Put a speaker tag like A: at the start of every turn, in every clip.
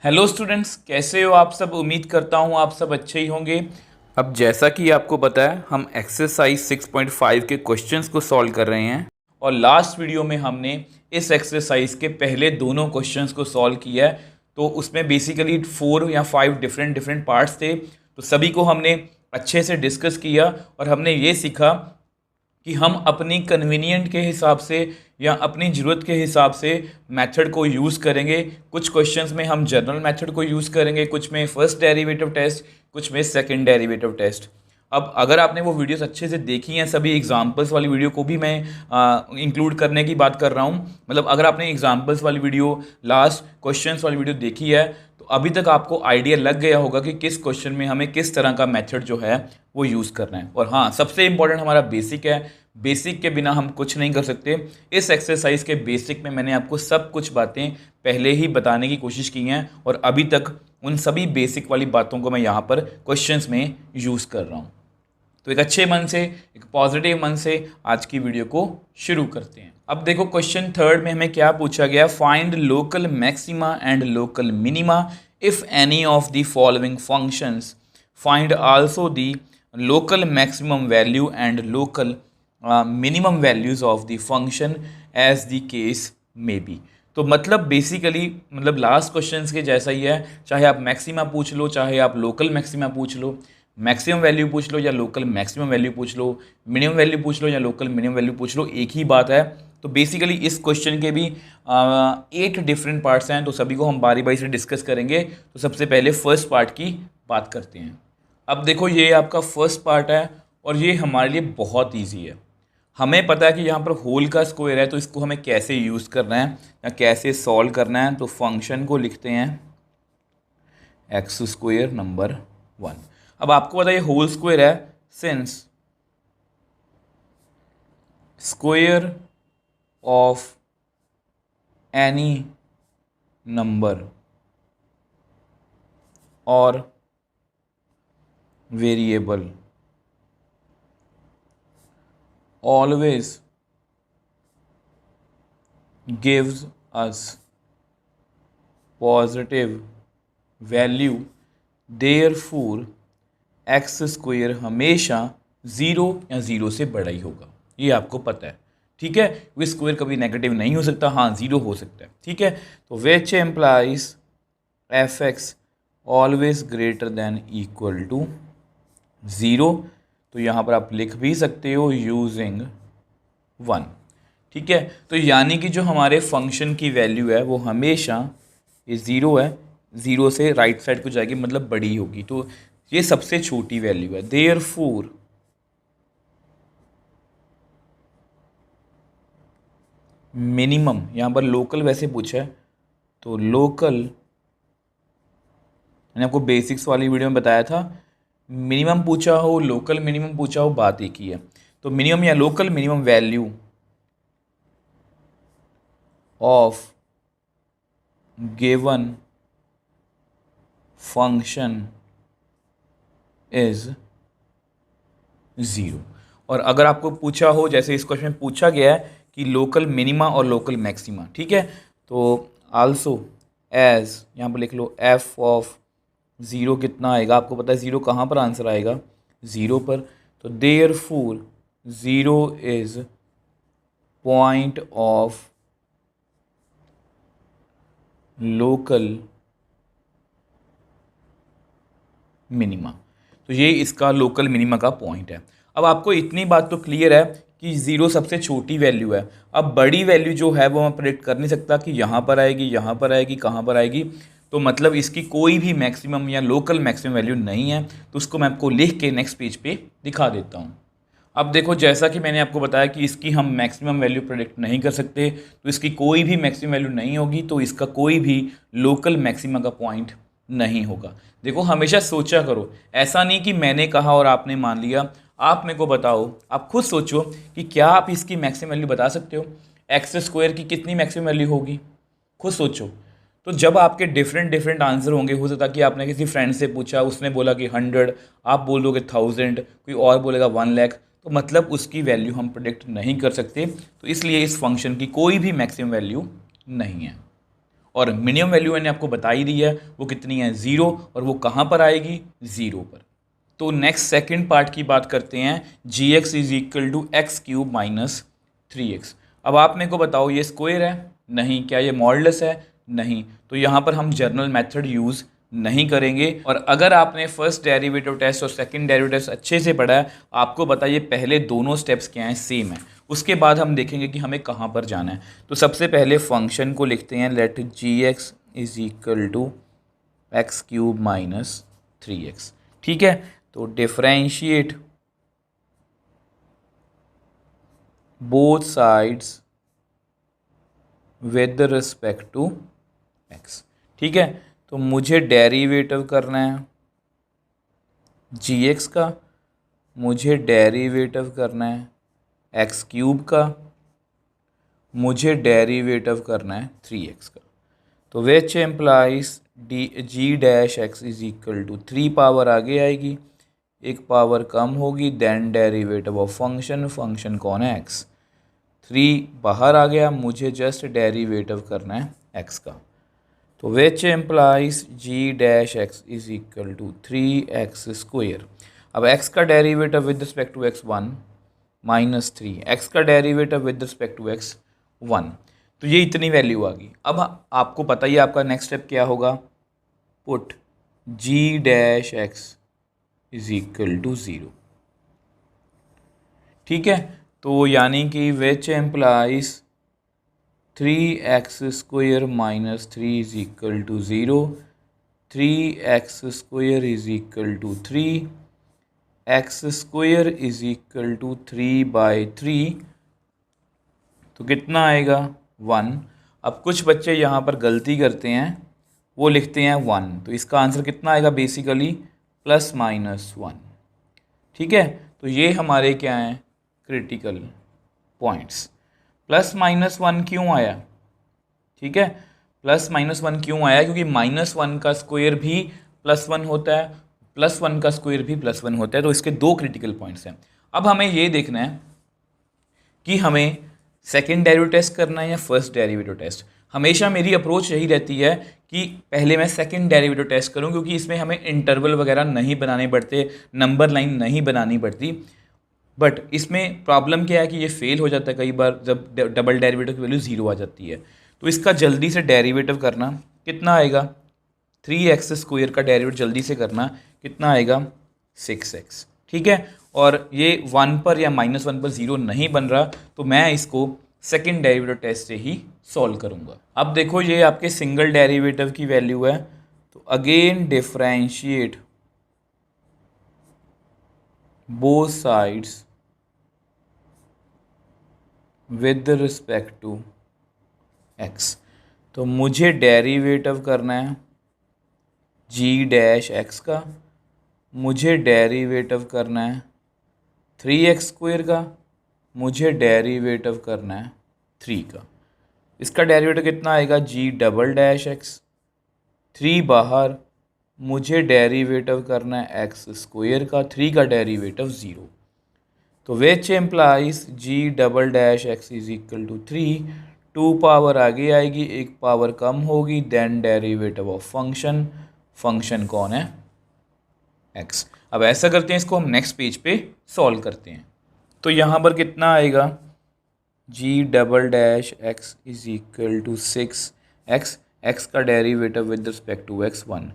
A: Hello students, कैसे हो आप सब। उम्मीद करता हूँ आप सब अच्छे ही होंगे। अब जैसा कि आपको पता है, हम एक्सरसाइज 6.5 के क्वेश्चंस को सॉल्व कर रहे हैं और लास्ट वीडियो में हमने इस एक्सरसाइज के पहले दोनों क्वेश्चंस को सॉल्व किया है। तो उसमें बेसिकली 4 या 5 डिफरेंट पार्ट्स थे, तो सभी को हमने अच्छे से डिस्कस किया और हमने ये सीखा कि हम अपनी कन्वीनियंट के हिसाब से या अपनी ज़रूरत के हिसाब से मेथड को यूज़ करेंगे। कुछ क्वेश्चंस में हम जनरल मेथड को यूज़ करेंगे, कुछ में फर्स्ट डेरिवेटिव टेस्ट, कुछ में सेकंड डेरिवेटिव टेस्ट। अब अगर आपने वो वीडियोस अच्छे से देखी हैं, सभी एग्जांपल्स वाली वीडियो को भी मैं इंक्लूड करने की बात कर रहा हूँ। मतलब अगर आपने एग्जांपल्स वाली वीडियो, लास्ट क्वेश्चंस वाली वीडियो देखी है, तो अभी तक आपको आइडिया लग गया होगा कि किस क्वेश्चन में हमें किस तरह का मेथड जो है वो यूज़ करना है। और हाँ, सबसे इंपॉर्टेंट हमारा बेसिक है। बेसिक के बिना हम कुछ नहीं कर सकते। इस एक्सरसाइज के बेसिक में मैंने आपको सब कुछ बातें पहले ही बताने की कोशिश की हैं और अभी तक उन सभी बेसिक वाली बातों को मैं यहाँ पर क्वेश्चंस में यूज़ कर रहा हूँ। तो एक अच्छे मन से, एक पॉजिटिव मन से आज की वीडियो को शुरू करते हैं। अब देखो, क्वेश्चन थर्ड में हमें क्या पूछा गया। Find local maxima and local minima if any of the following functions. Find also the local maximum value and local minimum values of the function as the case may be. तो मतलब basically मतलब last questions के जैसा ही है। चाहे आप maxima पूछ लो, चाहे आप लोकल मैक्सिमा पूछ लो, मैक्सिमम वैल्यू पूछ लो या लोकल मैक्सिमम वैल्यू पूछ लो, मिनिमम वैल्यू पूछ लो या लोकल मिनिमम वैल्यू पूछ लो, एक ही बात है। तो बेसिकली इस क्वेश्चन के भी 8 डिफरेंट पार्ट्स हैं, तो सभी को हम बारी बारी से डिस्कस करेंगे। तो सबसे पहले फर्स्ट पार्ट की बात करते हैं। अब देखो, ये आपका फर्स्ट पार्ट है और ये हमारे लिए बहुत ईजी है। हमें पता है कि यहाँ पर होल का स्क्वायर है, तो इसको हमें कैसे यूज़ करना है या कैसे सॉल्व करना है। तो फंक्शन को लिखते हैं एक्स स्क्वायर नंबर 1। अब आपको पता है ये होल स्क्वायर है, since square of any number और variable always gives us positive value, therefore x square हमेशा ज़ीरो या ज़ीरो से बड़ा ही होगा। ये आपको पता है, ठीक है। वो स्क्वायर कभी नेगेटिव नहीं हो सकता, हाँ ज़ीरो हो सकता है, ठीक है। तो which implies f x always greater than equal to zero. तो यहाँ पर आप लिख भी सकते हो यूजिंग 1, ठीक है। तो यानी कि जो हमारे फंक्शन की वैल्यू है वो हमेशा, ये ज़ीरो है, ज़ीरो से राइट साइड को जाएगी, मतलब बड़ी होगी। तो ये सबसे छोटी वैल्यू है। देयरफॉर मिनिमम, यहाँ पर लोकल वैसे पूछा है, तो लोकल मैंने आपको बेसिक्स वाली वीडियो में बताया था, मिनिमम पूछा हो, लोकल मिनिमम पूछा हो, बात एक ही है। तो मिनिमम या local minimum value of given function is zero. और अगर आपको पूछा हो, जैसे इस क्वेश्चन में पूछा गया है कि लोकल मिनिमा और लोकल मैक्सिमा, ठीक है, तो आल्सो एज यहाँ पर लिख लो एफ ऑफ ज़ीरो कितना आएगा, आपको पता है ज़ीरो कहाँ पर आंसर आएगा, ज़ीरो पर। तो therefore zero is point of local minima. तो ये इसका लोकल मिनिमा का पॉइंट है। अब आपको इतनी बात तो क्लियर है कि ज़ीरो सबसे छोटी वैल्यू है। अब बड़ी वैल्यू जो है वो मैं प्रेडिक्ट कर नहीं सकता कि यहाँ पर आएगी, यहाँ पर आएगी, कहाँ पर आएगी। तो मतलब इसकी कोई भी मैक्सिमम या लोकल मैक्सिमम वैल्यू नहीं है। तो उसको मैं आपको लिख के नेक्स्ट पेज पे दिखा देता हूँ। अब देखो, जैसा कि मैंने आपको बताया कि इसकी हम मैक्सिमम वैल्यू प्रेडिक्ट नहीं कर सकते, तो इसकी कोई भी मैक्सिमम वैल्यू नहीं होगी, तो इसका कोई भी लोकल मैक्सिमा का पॉइंट नहीं होगा। देखो, हमेशा सोचा करो, ऐसा नहीं कि मैंने कहा और आपने मान लिया। आप मेरे को बताओ, आप खुद सोचो कि क्या आप इसकी मैक्सिमम वैल्यू बता सकते हो। एक्स स्क्वायर की कितनी मैक्सिमम वैल्यू होगी, खुद सोचो। तो जब आपके डिफरेंट आंसर होंगे, हो सकता है कि आपने किसी फ्रेंड से पूछा, उसने बोला कि 100, आप बोल दोगे 1000, कोई और बोलेगा 1 लाख, तो मतलब उसकी वैल्यू हम प्रेडिक्ट नहीं कर सकते। तो इसलिए इस फंक्शन की कोई भी मैक्सिमम वैल्यू नहीं है। और मिनिमम वैल्यू मैंने आपको बता ही दी है, वो कितनी है 0, और वो कहाँ पर आएगी 0 पर। तो नेक्स्ट सेकंड पार्ट की बात करते हैं, g x is equal to x cube minus 3x। अब आप मेरे को बताओ ये स्क्वायर है? नहीं। क्या ये मॉडुलस है? नहीं। तो यहाँ पर हम जर्नल मेथड यूज़ नहीं करेंगे। और अगर आपने फर्स्ट डेरिवेटिव टेस्ट और सेकंड डेरिवेटिव टेस्ट अच्छे से पढ़ा है, आपको बताइए पहले दोनों स्टेप्स क्या हैं, सेम है। उसके बाद हम देखेंगे कि हमें कहाँ पर जाना है। तो सबसे पहले फंक्शन को लिखते हैं, let g x is equal to x cube minus 3x। ठीक है, तो differentiate both sides with respect to x। ठीक है, तो मुझे डेरिवेटिव करना है जी एक्स का, मुझे डेरिवेटिव करना है एक्स क्यूब का, मुझे डेरिवेटिव करना है 3x का। तो which implies g dash x is equal to 3 power आगे आएगी, एक पावर कम होगी, then derivative of function, function कौन है x, 3 बाहर आ गया, मुझे जस्ट डेरिवेटिव करना है x का। तो which implies g dash x is equal to 3x square. अब x का derivative with respect to x 1 minus 3, x का derivative with respect to x 1। तो ये इतनी वैल्यू आ गई। अब आपको पता ही आपका नेक्स्ट स्टेप क्या होगा, put g dash x is equal to 0। ठीक है, तो यानी कि which implies 3x square minus 3 is equal to 0, 3x square is equal to 3, x square is equal to 3/3। तो कितना आएगा 1। अब कुछ बच्चे यहाँ पर गलती करते हैं, वो लिखते हैं 1, तो इसका आंसर कितना आएगा बेसिकली ±1। ठीक है, तो ये हमारे क्या हैं क्रिटिकल पॉइंट्स। ±1 क्यों आया? ठीक है, ±1 क्यों आया? क्योंकि -1 का स्क्वायर भी +1 होता है, +1 का स्क्वायर भी +1 होता है। तो इसके दो क्रिटिकल पॉइंट्स हैं। अब हमें ये देखना है कि हमें सेकेंड डेरिवेटिव टेस्ट करना है या फर्स्ट डेरिवेटिव टेस्ट। हमेशा मेरी अप्रोच यही रहती है कि पहले मैं सेकेंड डेरिवेटिव टेस्ट करूं, क्योंकि इसमें हमें इंटरवल वगैरह नहीं बनाने पड़ते, नंबर लाइन नहीं बनानी पड़ती। बट इसमें प्रॉब्लम क्या है कि ये फेल हो जाता है कई बार, जब डबल डेरिवेटिव की वैल्यू 0 आ जाती है। तो इसका जल्दी से डेरिवेटिव करना कितना आएगा, 3x स्क्वायर का डेरिवेटिव जल्दी से करना कितना आएगा 6x। ठीक है, और ये 1 पर या -1 पर 0 नहीं बन रहा, तो मैं इसको सेकेंड डेरिवेटिव टेस्ट से ही सॉल्व करूँगा। अब देखो ये आपके सिंगल डेरिवेटिव की वैल्यू है, तो again differentiate both sides with respect to x। तो मुझे डेरिवेटिव करना है जी डैश एक्स का, मुझे डेरिवेटिव करना है 3x स्क्वायर का, मुझे डेरिवेटिव करना है 3 का। इसका डेरिवेटिव कितना आएगा जी डबल डैश एक्स, 3 बाहर, मुझे डेरिवेटिव करना है एक्स स्क्वायर का, 3 का डेरिवेटिव 0। तो which implies g double dash x is equal to 3, 2 power आगे आएगी, एक पावर कम होगी, then derivative of function, function कौन है x। अब ऐसा करते हैं, इसको हम नेक्स्ट पेज पे सॉल्व करते हैं। तो यहाँ पर कितना आएगा g double dash x is equal to 6x, x का derivative with respect to x 1।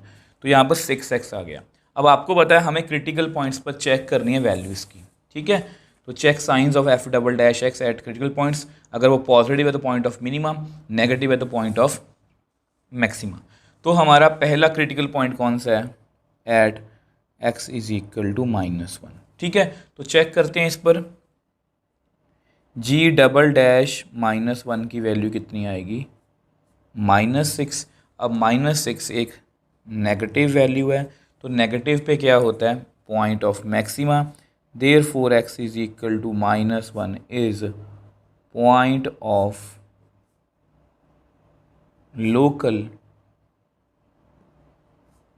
A: तो यहाँ पर 6x आ गया। अब आपको पता है हमें क्रिटिकल पॉइंट्स पर चेक करनी है वैल्यूज़ की। ठीक है, तो check signs of f double dash x at critical points. अगर वो पॉजिटिव है तो पॉइंट ऑफ मिनिमम, नेगेटिव है तो पॉइंट ऑफ मैक्सिमा। तो हमारा पहला क्रिटिकल पॉइंट कौन सा है, at x is equal to -1। ठीक है, तो चेक करते हैं इस पर, जी डबल डैश -1 की वैल्यू कितनी आएगी -6। अब -6 एक नेगेटिव वैल्यू है, तो नेगेटिव पे क्या होता है point of maxima, therefore x is equal to -1 is point of local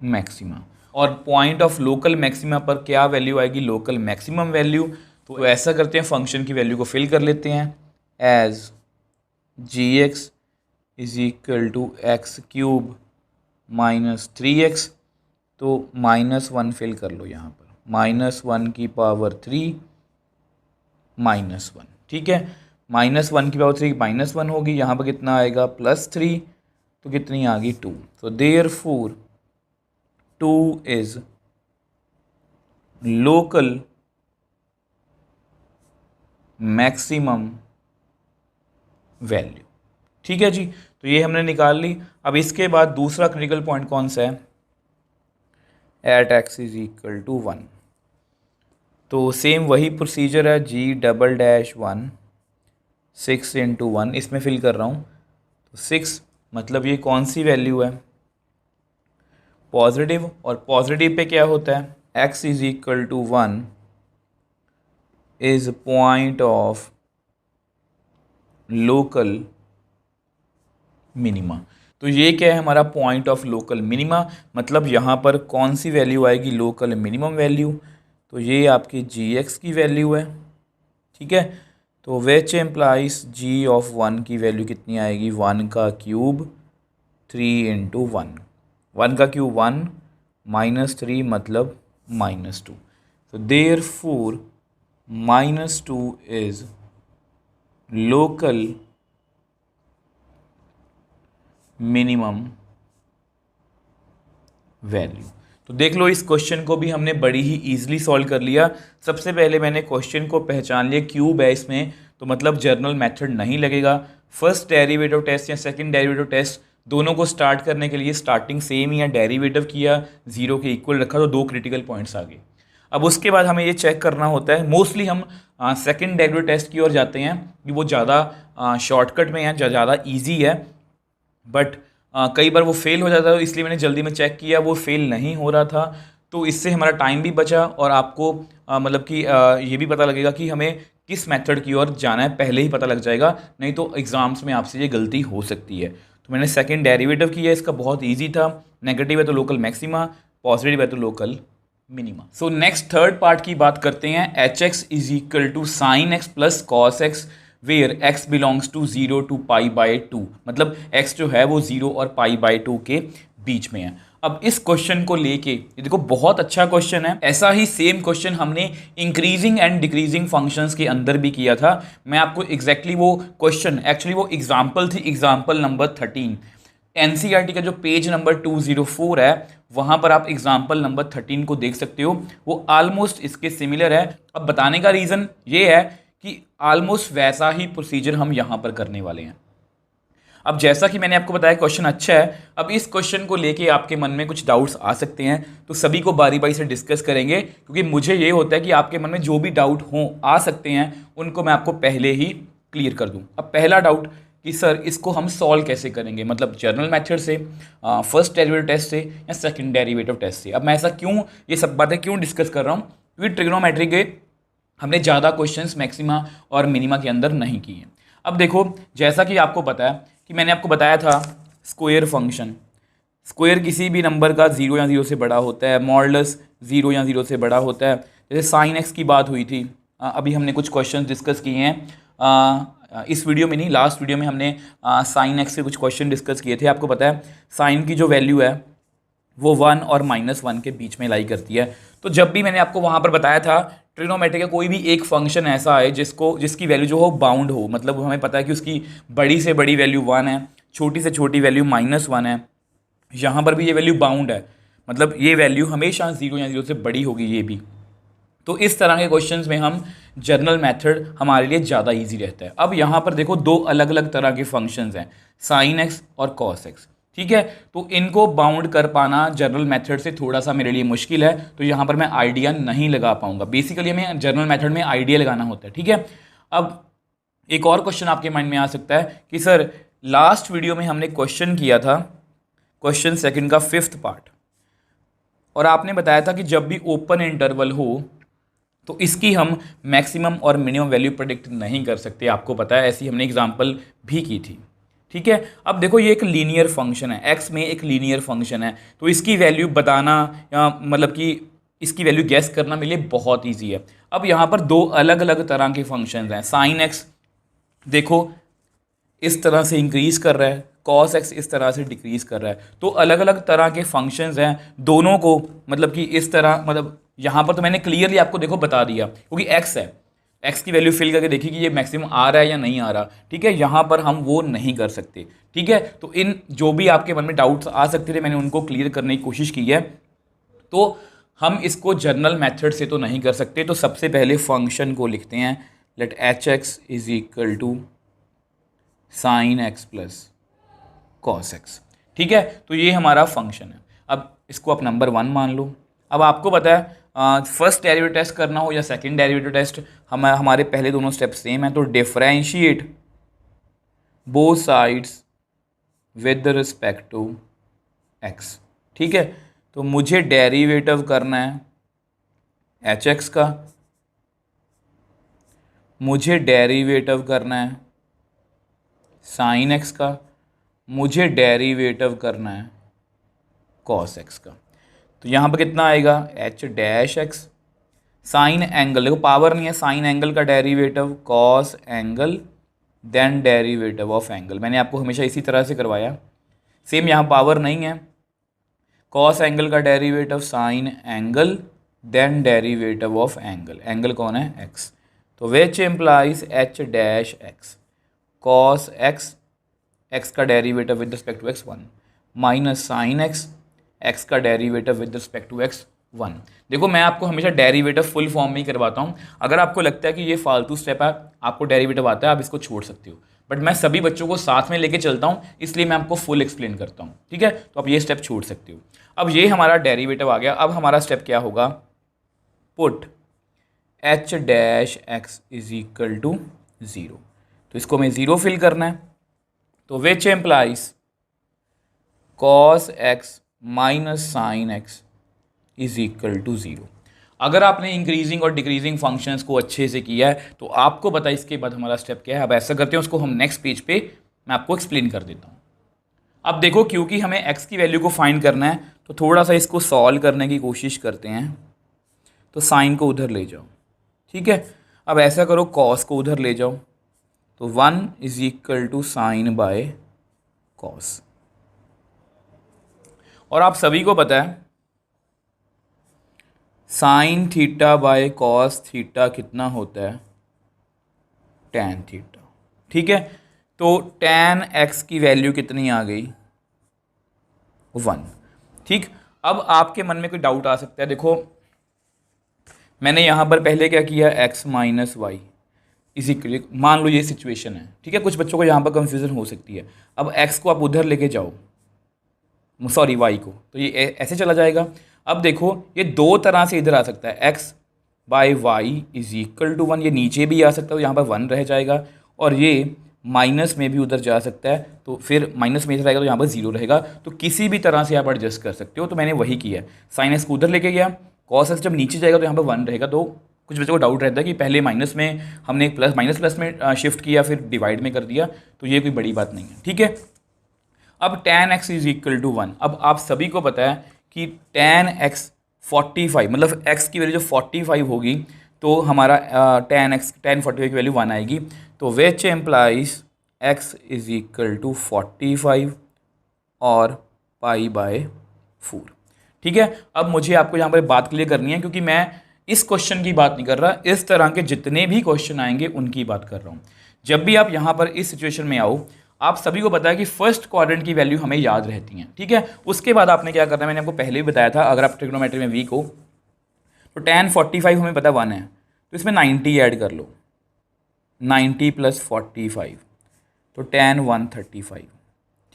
A: maxima. और पॉइंट ऑफ लोकल मैक्सिमा पर क्या वैल्यू आएगी, लोकल मैक्सिमम वैल्यू। तो ऐसा करते हैं, फंक्शन की वैल्यू को फिल कर लेते हैं as g x is equal to x cube minus 3x, तो -1 फिल कर लो यहाँ पर, -1 की पावर 3 -1, ठीक है। -1 की पावर 3 -1 होगी, यहाँ पर कितना आएगा +3, तो कितनी आ गई 2। तो therefore 2 is local maximum value, ठीक है जी। तो ये हमने निकाल ली। अब इसके बाद दूसरा क्रिटिकल पॉइंट कौन सा है, at x is equal to 1। तो सेम वही प्रोसीजर है, G∬1 6 × 1, इसमें फिल कर रहा हूँ। तो 6 मतलब ये कौन सी वैल्यू है, पॉजिटिव, और पॉजिटिव पे क्या होता है, x is equal to 1 is point of local minima. तो ये क्या है हमारा पॉइंट ऑफ लोकल मिनिमा, मतलब यहाँ पर कौन सी वैल्यू आएगी, लोकल मिनिमम वैल्यू। तो ये आपकी gx की वैल्यू है, ठीक है। तो विच एम्प्लाइज g(1) की वैल्यू कितनी आएगी, 1 का क्यूब 3 × 1, 1 का क्यूब 1 -3 मतलब -2। तो therefore -2 is local minimum value. तो देख लो, इस क्वेश्चन को भी हमने बड़ी ही ईजिली सॉल्व कर लिया। सबसे पहले मैंने क्वेश्चन को पहचान लिया, क्यूब है इसमें, तो मतलब जर्नल मेथड नहीं लगेगा। फर्स्ट डेरिवेटिव टेस्ट या सेकंड डेरिवेटिव टेस्ट, दोनों को स्टार्ट करने के लिए स्टार्टिंग सेम ही है, डेरिवेटिव किया, 0 के इक्वल रखा, तो 2 क्रिटिकल पॉइंट्स आ गए। अब उसके बाद हमें ये चेक करना होता है, मोस्टली हम सेकंड डेरिवेटिव टेस्ट की ओर जाते हैं कि वो ज़्यादा शॉर्टकट में है, ज़्यादा ईजी है, बट कई बार वो फेल हो जाता है, इसलिए मैंने जल्दी में चेक किया, वो फेल नहीं हो रहा था। तो इससे हमारा टाइम भी बचा और आपको मतलब कि ये भी पता लगेगा कि हमें किस मेथड की ओर जाना है, पहले ही पता लग जाएगा, नहीं तो एग्जाम्स में आपसे ये गलती हो सकती है। तो मैंने सेकंड डेरिवेटिव किया, इसका बहुत ईजी था, नेगेटिव है तो लोकल मैक्सिमा, पॉजिटिव है तो local minima. So next third part की बात करते हैं, hx is equal to sine x plus cos x where x belongs to 0 to π/2, मतलब x जो है वो 0 और π/2 के बीच में है। अब इस क्वेश्चन को लेके, ये देखो बहुत अच्छा क्वेश्चन है, ऐसा ही सेम क्वेश्चन हमने इंक्रीजिंग एंड डिक्रीजिंग फंक्शंस के अंदर भी किया था। मैं आपको एग्जैक्टली वो क्वेश्चन, एक्चुअली वो एग्जाम्पल थी, एग्जाम्पल नंबर 13, एनसीईआरटी का जो पेज नंबर 204 है, वहां पर आप एग्जाम्पल नंबर 13 को देख सकते हो, वो ऑलमोस्ट इसके सिमिलर है। अब बताने का रीज़न ये है कि ऑलमोस्ट वैसा ही प्रोसीजर हम यहां पर करने वाले हैं। अब जैसा कि मैंने आपको बताया क्वेश्चन अच्छा है, अब इस क्वेश्चन को लेके आपके मन में कुछ डाउट्स आ सकते हैं, तो सभी को बारी बारी से डिस्कस करेंगे, क्योंकि मुझे ये होता है कि आपके मन में जो भी डाउट हो आ सकते हैं उनको मैं आपको पहले ही क्लियर कर दूं। अब पहला डाउट कि सर इसको हम सॉल्व कैसे करेंगे, मतलब जर्नल मेथड से, फर्स्ट डेरिवेटिव टेस्ट से, या सेकंड डेरिवेटिव टेस्ट से। अब मैं ऐसा क्यों, ये सब बातें क्यों डिस्कस कर रहा हूँ, क्योंकि ट्रिग्नोमेट्री के हमने ज़्यादा क्वेश्चंस मैक्सिमा और मिनिमा के अंदर नहीं किए हैं। अब देखो, जैसा कि आपको पता है कि मैंने आपको बताया था स्क्वायर फंक्शन, स्क्वायर किसी भी नंबर का 0 या 0 से बड़ा होता है, मॉडुलस 0 या 0 से बड़ा होता है। जैसे साइन एक्स की बात हुई थी, अभी हमने कुछ क्वेश्चन डिस्कस किए हैं, इस वीडियो में नहीं, लास्ट वीडियो में हमने साइन एक्स के कुछ क्वेश्चन डिस्कस किए थे। आपको पता है साइन की जो वैल्यू है वो 1 और -1 के बीच में लाई करती है। तो जब भी मैंने आपको वहाँ पर बताया था, ट्रिग्नोमेट्री का कोई भी एक फंक्शन ऐसा है जिसकी वैल्यू जो हो बाउंड हो, मतलब हमें पता है कि उसकी बड़ी से बड़ी वैल्यू 1 है, छोटी से छोटी वैल्यू -1 है, यहाँ पर भी ये वैल्यू बाउंड है, मतलब ये वैल्यू हमेशा 0 या 0 से बड़ी होगी ये भी। तो इस तरह के क्वेश्चंस में हम जर्नल मेथड हमारे लिए ज़्यादा इजी रहता है। अब यहाँ पर देखो, दो अलग अलग तरह के फंक्शंस हैं, साइन एक्स और कॉस एक्स, ठीक है। तो इनको बाउंड कर पाना जर्नल मेथड से थोड़ा सा मेरे लिए मुश्किल है, तो यहाँ पर मैं आइडिया नहीं लगा पाऊंगा। बेसिकली हमें जर्नल मेथड में आइडिया लगाना होता है, ठीक है। अब एक और क्वेश्चन आपके माइंड में आ सकता है कि सर लास्ट वीडियो में हमने क्वेश्चन किया था, क्वेश्चन सेकंड का 5th पार्ट, और आपने बताया था कि जब भी ओपन इंटरवल हो तो इसकी हम मैक्सिमम और मिनिमम वैल्यू प्रेडिक्ट नहीं कर सकते, आपको पता है, ऐसी हमने एग्जांपल भी की थी, ठीक है। अब देखो, ये एक लीनियर फंक्शन है, एक्स में एक लीनियर फंक्शन है, तो इसकी वैल्यू बताना या मतलब कि इसकी वैल्यू गैस करना मेरे लिए बहुत ईजी है। अब यहाँ पर दो अलग अलग तरह के फंक्शन हैं, साइन एक्स देखो, इस तरह से इंक्रीज कर रहा है, cos x इस तरह से डिक्रीज कर रहा है। तो अलग अलग तरह के फंक्शंस हैं, दोनों को मतलब कि इस तरह, मतलब यहाँ पर तो मैंने क्लियरली आपको देखो बता दिया, क्योंकि x है, x की वैल्यू फिल करके देखिए कि ये मैक्सिमम आ रहा है या नहीं आ रहा, ठीक है। यहाँ पर हम वो नहीं कर सकते, ठीक है। तो इन जो भी आपके मन में डाउट्स आ सकते थे मैंने उनको क्लियर करने की कोशिश की है। तो हम इसको जर्नल मेथड से तो नहीं कर सकते, तो सबसे पहले फंक्शन को लिखते हैं, let h x is equal to sine x plus cos x, ठीक है। तो ये हमारा फंक्शन है। अब इसको आप नंबर 1 मान लो। अब आपको पता है फर्स्ट डेरिवेटिव टेस्ट करना हो या सेकंड डेरिवेटिव टेस्ट, हमारे पहले दोनों स्टेप सेम है। तो differentiate both sides with respect to x, ठीक है। तो मुझे डेरिवेटिव करना है एच एक्स का, मुझे डेरिवेटिव करना है साइन एक्स का, मुझे डेरिवेटिव करना है कॉस एक्स का। तो यहाँ पर कितना आएगा, h dash x sine angle, देखो पावर नहीं है, साइन एंगल का derivative cos angle then derivative of angle. मैंने आपको हमेशा इसी तरह से करवाया, सेम यहाँ पावर नहीं है, कॉस एंगल का derivative sine angle then derivative of angle, angle कौन है, एक्स। तो which implies h dash x cos x, x का derivative with respect to x 1 minus sine x, x का derivative with respect to x 1। देखो मैं आपको हमेशा derivative full form में ही करवाता हूँ। अगर आपको लगता है कि ये फालतू स्टेप है, आपको डेरिवेटिव आता है, आप इसको छोड़ सकते हो, बट मैं सभी बच्चों को साथ में लेके चलता हूँ, इसलिए मैं आपको फुल एक्सप्लेन करता हूँ, ठीक है। तो आप ये स्टेप छोड़ सकते हो। अब ये हमारा डेरिवेटिव आ गया। अब हमारा स्टेप क्या होगा, put h dash x is equal to 0। तो इसको हमें 0 फिल करना है। तो which implies cos x minus sine x is equal to 0। अगर आपने इंक्रीजिंग और डिक्रीजिंग फंक्शंस को अच्छे से किया है तो आपको पता है इसके बाद हमारा स्टेप क्या है। अब ऐसा करते हैं, उसको हम नेक्स्ट पेज पे मैं आपको एक्सप्लेन कर देता हूँ। अब देखो क्योंकि हमें x की वैल्यू को फाइंड करना है तो थोड़ा सा इसको सॉल्व करने की कोशिश करते हैं। तो साइन को उधर ले जाओ, ठीक है। अब ऐसा करो, कॉस को उधर ले जाओ, तो 1 is equal to sine by cos. और आप सभी को पता है sine theta by cos theta कितना होता है, टैन थीटा, ठीक है। तो टैन एक्स की वैल्यू कितनी आ गई, 1, ठीक। अब आपके मन में कोई डाउट आ सकता है, देखो मैंने यहाँ पर पहले क्या किया, x माइनस वाई इसी के लिए, मान लो ये सिचुएशन है, ठीक है। कुछ बच्चों को यहाँ पर कंफ्यूजन हो सकती है। अब x को आप उधर लेके जाओ, सॉरी y को, तो ये ऐसे चला जाएगा। अब देखो ये दो तरह से इधर आ सकता है, x by y is equal to 1, ये नीचे भी आ सकता है, तो यहाँ पर 1 रह जाएगा, और ये माइनस में भी उधर जा सकता है, तो फिर माइनस में इधर आएगा तो यहाँ पर 0 रहेगा। तो किसी भी तरह से आप एडजस्ट कर सकते हो। तो मैंने वही किया, साइन एक्स को उधर लेके गया, कॉस एक्स जब नीचे जाएगा तो यहाँ पर 1 रहेगा। तो कुछ बच्चों को डाउट रहता है कि पहले माइनस में हमने प्लस माइनस प्लस में शिफ्ट किया, फिर डिवाइड में कर दिया, तो ये कोई बड़ी बात नहीं है, ठीक है। अब tan x is equal to 1। अब आप सभी को पता है कि tan x 45, मतलब x की वैल्यू जो 45 होगी तो हमारा tan 45 की वैल्यू 1 आएगी। तो which implies x is equal to 45 और पाई बाय 4, ठीक है। अब मुझे आपको यहाँ पर बात क्लियर करनी है, क्योंकि मैं इस क्वेश्चन की बात नहीं कर रहा, इस तरह के जितने भी क्वेश्चन आएंगे उनकी बात कर रहा हूँ। जब भी आप यहाँ पर इस सिचुएशन में आओ, आप सभी को पता है कि फर्स्ट क्वाड्रेंट की वैल्यू हमें याद रहती हैं, ठीक है। उसके बाद आपने क्या करना है, मैंने आपको पहले भी बताया था, अगर आप ट्रिग्नोमेट्री में वीक हो तो tan 45 हमें पता 1 है, तो इसमें 90 ऐड कर लो, 90 प्लस 45, तो tan 135,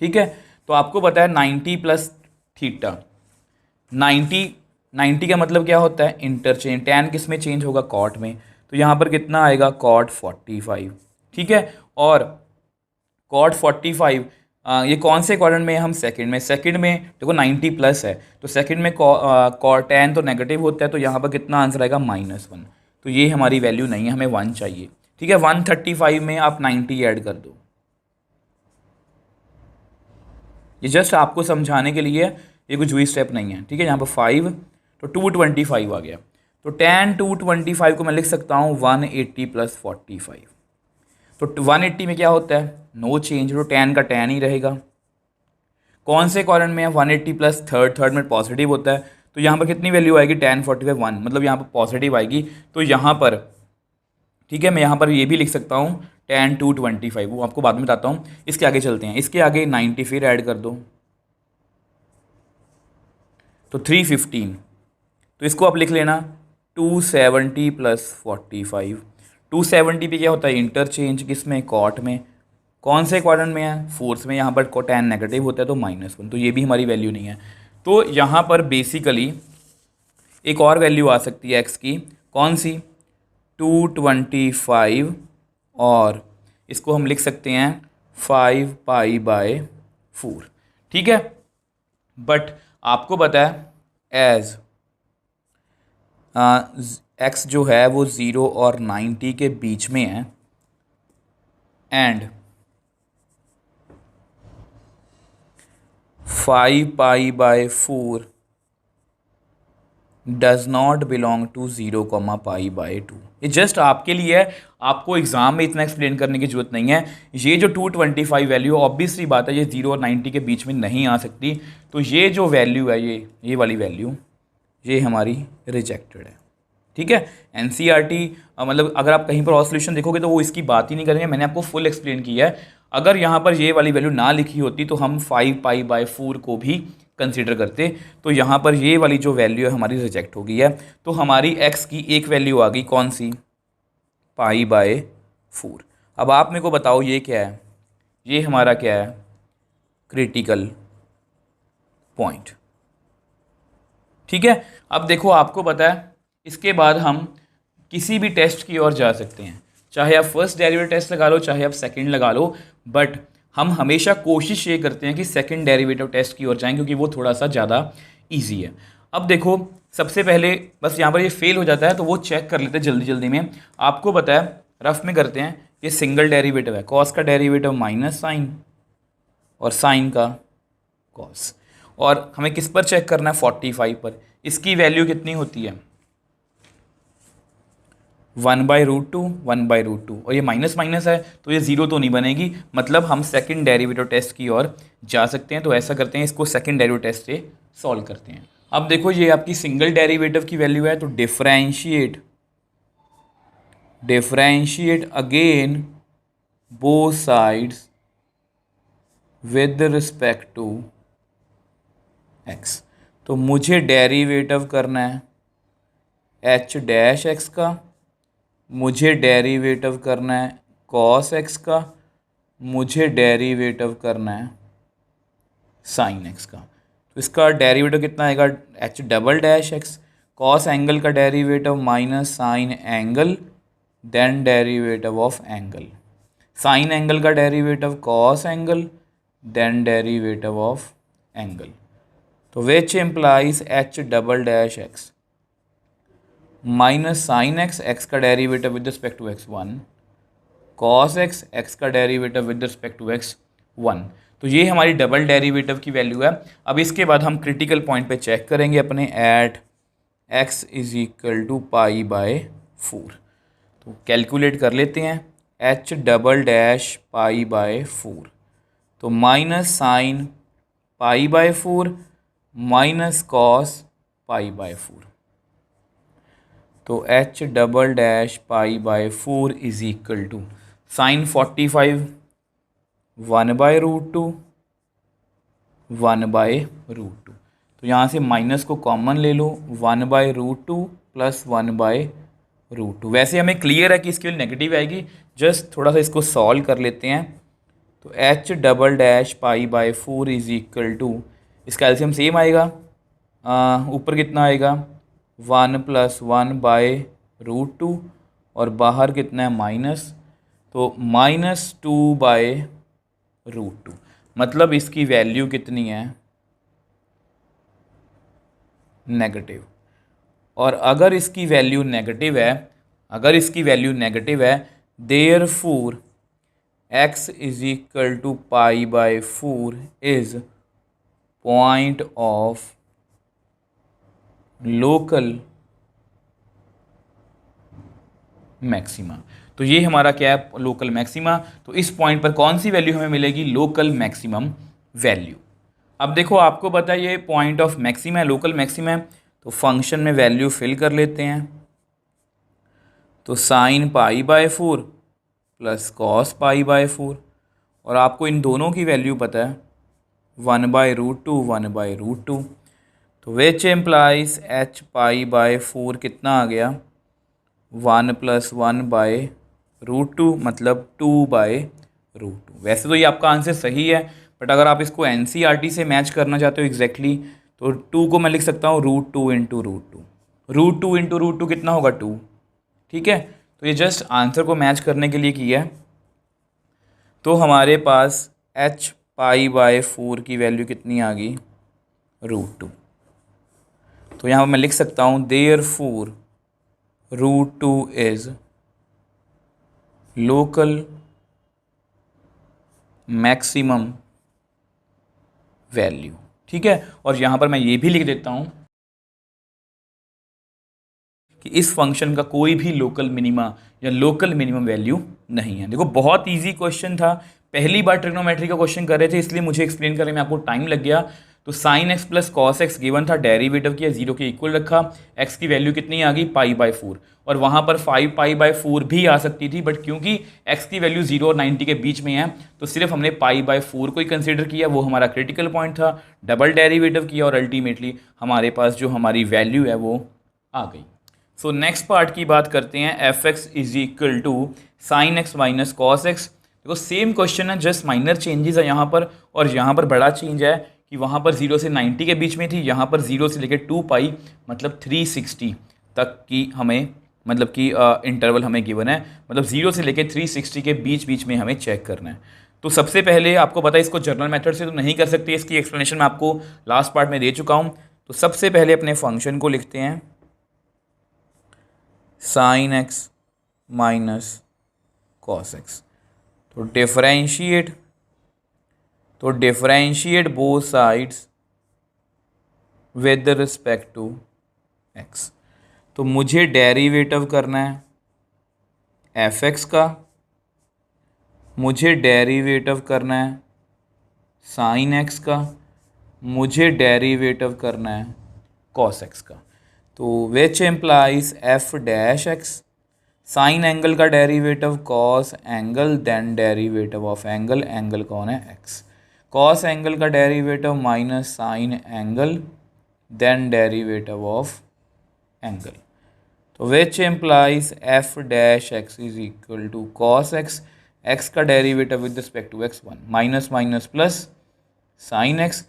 A: ठीक है। तो आपको पता है 90 प्लस थीटा, 90 का मतलब क्या होता है, इंटरचेंज, tan किस में चेंज होगा, कॉट में, तो यहाँ पर कितना आएगा, कॉट 45, ठीक है। और कॉट 45 ये कौन से क्वाड्रेंट में है, हम सेकंड में, सेकंड में देखो 90 प्लस है, तो सेकंड में कॉट tan तो नेगेटिव होता है, तो यहाँ पर कितना आंसर आएगा, -1। तो ये हमारी वैल्यू नहीं है, हमें 1 चाहिए, ठीक है। 135 में आप 90 ऐड कर दो, ये जस्ट आपको समझाने के लिए, ये कुछ हुई स्टेप नहीं है, ठीक है। यहाँ पर 5 तो 225 आ गया, तो tan 225 को मैं लिख सकता हूँ 180 प्लस 45। तो 180 में क्या होता है, नो चेंज, तो tan का tan ही रहेगा। कौन से क्वाड्रेंट में है, 180 प्लस थर्ड में पॉजिटिव होता है, तो यहाँ पर कितनी वैल्यू आएगी, tan 45 1, मतलब यहाँ पर पॉजिटिव आएगी। तो यहाँ पर ठीक है, मैं यहाँ पर ये भी लिख सकता हूँ tan 225, वो आपको बाद में बताता हूँ। इसके आगे चलते हैं, इसके आगे 90 फिर ऐड कर दो तो 315, तो इसको आप लिख लेना 270 प्लस 45। 270 पे क्या होता है, इंटरचेंज किसमें, कॉट में। कौन से क्वाड्रेंट में है, फोर्थ में, यहाँ पर tan नेगेटिव होता है तो -1, तो ये भी हमारी वैल्यू नहीं है। तो यहाँ पर बेसिकली एक और वैल्यू आ सकती है x की, कौन सी, 225, और इसको हम लिख सकते हैं 5π/4, ठीक है। बट आपको पता है एज x जो है वो 0 और 90 के बीच में है, and 5π/4 does not belong to 0,π/2। ये जस्ट आपके लिए है, आपको एग्जाम में इतना एक्सप्लेन करने की जरूरत नहीं है। ये जो 225 वैल्यू, ऑब्वियसली बात है ये 0 और 90 के बीच में नहीं आ सकती, तो ये जो वैल्यू है, ये वाली वैल्यू, ये हमारी रिजेक्टेड है, ठीक है। एनसीईआरटी मतलब अगर आप कहीं पर और सोल्यूशन देखोगे तो वो इसकी बात ही नहीं करेंगे, मैंने आपको फुल एक्सप्लेन किया है। अगर यहाँ पर ये वाली वैल्यू ना लिखी होती तो हम 5π/4 को भी कंसीडर करते, तो यहाँ पर ये वाली जो वैल्यू है हमारी रिजेक्ट हो गई है। तो हमारी x की एक वैल्यू आ गई, कौन सी, π/4। अब आप मेरे को बताओ ये क्या है, ये हमारा क्या है, क्रिटिकल पॉइंट, ठीक है। अब देखो आपको पता है, इसके बाद हम किसी भी टेस्ट की ओर जा सकते हैं, चाहे आप फर्स्ट डेरिवेटिव टेस्ट लगा लो, चाहे आप सेकंड लगा लो, बट हम हमेशा कोशिश ये करते हैं कि सेकंड डेरिवेटिव टेस्ट की ओर जाएं, क्योंकि वो थोड़ा सा ज़्यादा इजी है। अब देखो सबसे पहले बस यहाँ पर ये फेल हो जाता है तो वो चेक कर लेते हैं जल्दी जल्दी में। आपको पता है, रफ में करते हैं, ये सिंगल डेरिवेटिव है, कॉस का डेरिवेटिव माइनस साइन और साइन का कॉस, और हमें किस पर चेक करना है, 45 पर। इसकी वैल्यू कितनी होती है, 1/√2, 1/√2, और ये माइनस माइनस है तो ये ज़ीरो तो नहीं बनेगी, मतलब हम सेकंड डेरिवेटिव टेस्ट की ओर जा सकते हैं। तो ऐसा करते हैं, इसको सेकंड डेरिवेटिव टेस्ट से सॉल्व करते हैं। अब देखो ये आपकी सिंगल डेरिवेटिव की वैल्यू है, तो differentiate again both sides with respect to x। तो मुझे डेरिवेटिव करना है h' का, मुझे डेरिवेटिव करना है cos x का, मुझे डेरिवेटिव करना है sin x का। तो इसका डेरिवेटिव कितना आएगा, h'(x), cos एंगल का derivative minus sine angle, then derivative of angle, sine angle का derivative cos angle, then derivative of angle. तो which implies h'(x) minus sine x, x का derivative with respect to x 1, cos x, x का derivative with respect to x 1। तो ये हमारी double derivative की value है। अब इसके बाद हम क्रिटिकल पॉइंट पे चेक करेंगे अपने, एट x = π/4। तो कैलकुलेट कर लेते हैं, h'(π/4), तो माइनस साइन π/4 माइनस कॉस π/4, तो h'(π/4) = साइन 45 1/√2 1/√2। तो यहाँ से माइनस को कॉमन ले लो, 1/√2 प्लस 1/√2। वैसे हमें क्लियर है कि इसके लिए नेगेटिव आएगी, जस्ट थोड़ा सा इसको सॉल्व कर लेते हैं। तो h'(π/4) = इसका एलसीएम सेम आएगा, ऊपर कितना आएगा 1 + 1/√2 और बाहर कितना है माइनस, तो -2/√2। मतलब इसकी वैल्यू कितनी है, नेगेटिव। और अगर इसकी वैल्यू नेगेटिव है, therefore x = π/4 is point of local maxima. तो ये हमारा क्या है, लोकल मैक्सिमा। तो इस पॉइंट पर कौन सी वैल्यू हमें मिलेगी, लोकल मैक्सिमम वैल्यू। अब देखो आपको पता है ये पॉइंट ऑफ मैक्सिमा है, लोकल मैक्सिमा है, तो फंक्शन में वैल्यू फिल कर लेते हैं। तो sine pi by 4 plus cos pi by 4, और आपको इन दोनों की वैल्यू पता है 1/√2 1/√2। तो which implies H pi by 4 कितना आ गया, 1 + 1/√2 मतलब 2/√2। वैसे तो ये आपका आंसर सही है, बट अगर आप इसको एनसीईआरटी से मैच करना चाहते हो एग्जैक्टली तो 2 को मैं लिख सकता हूँ √2 × √2। √2 × √2 कितना होगा 2, ठीक है। तो ये जस्ट आंसर को मैच करने के लिए किया है। तो हमारे पास h π/4 की वैल्यू कितनी आ गई, √2। तो यहाँ पर मैं लिख सकता हूँ therefore √2 is local maximum value, ठीक है। और यहाँ पर मैं ये भी लिख देता हूँ कि इस फंक्शन का कोई भी लोकल मिनिमा या लोकल मिनिमम वैल्यू नहीं है। देखो बहुत इजी क्वेश्चन था, पहली बार ट्रिग्नोमेट्री का क्वेश्चन कर रहे थे, इसलिए मुझे एक्सप्लेन करने में आपको टाइम लग गया। तो sign x plus cos x given था, डेरिवेटिव किया, 0 के इक्वल रखा, एक्स की वैल्यू कितनी आ गई π/4, और वहाँ पर 5 π/4 भी आ सकती थी, बट क्योंकि एक्स की वैल्यू 0 और 90 के बीच में है तो सिर्फ हमने π/4 को ही कंसिडर किया, वो हमारा क्रिटिकल पॉइंट था। डबल डेरिवेटिव किया और अल्टीमेटली हमारे पास जो हमारी वैल्यू है वो आ गई। सो नेक्स्ट पार्ट की बात करते हैं, f x is equal to sine x minus cos x. देखो सेम क्वेश्चन है, जस्ट माइनर चेंजेस है यहाँ पर, और यहाँ पर बड़ा चेंज है कि वहाँ पर 0 से 90 के बीच में थी, यहाँ पर 0 से लेकर 2π मतलब 360 तक की हमें मतलब कि इंटरवल हमें गिवन है, मतलब 0 से लेकर 360 के बीच में हमें चेक करना है। तो सबसे पहले आपको पता है इसको जर्नल मेथड से तो नहीं कर सकते, इसकी एक्सप्लेनेशन मैं आपको लास्ट पार्ट में दे चुका हूँ। तो सबसे पहले अपने फंक्शन को लिखते हैं sine x minus cos x. तो differentiate both sides with respect to x. तो मुझे डेरिवेटिव करना है एफ एक्स का, मुझे डेरिवेटिव करना है साइन एक्स का, मुझे डेरिवेटिव करना है कॉस एक्स का। तो which implies f dash x, sine angle का derivative cos angle, then derivative of angle, angle कौन है एक्स, कॉस एंगल का derivative minus sine angle, then derivative of angle. तो which implies f dash x is equal to cos x, x का derivative with respect to x 1 minus minus plus sine x,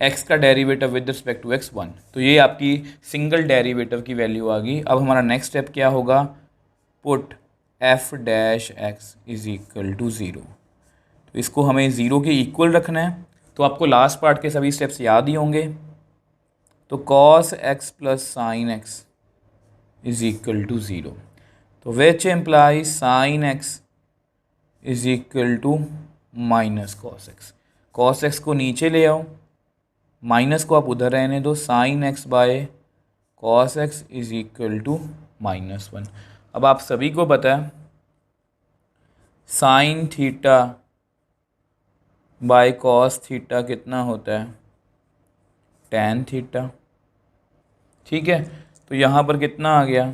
A: x का derivative with respect to x 1। तो ये आपकी single derivative की value आ गई। अब हमारा नेक्स्ट स्टेप क्या होगा, put f dash x is equal to 0। तो इसको हमें 0 के इक्वल रखना है। तो आपको लास्ट पार्ट के सभी स्टेप्स याद ही होंगे। तो cos x plus sine x is equal to 0। तो which implies sine x is equal to minus cos x, cos x को नीचे ले आओ, माइनस को आप उधर रहने दो, sine x by cos x is equal to -1। अब आप सभी को पता है sine theta by cos theta कितना होता है, टैन थीटा, ठीक है। तो यहाँ पर कितना आ गया,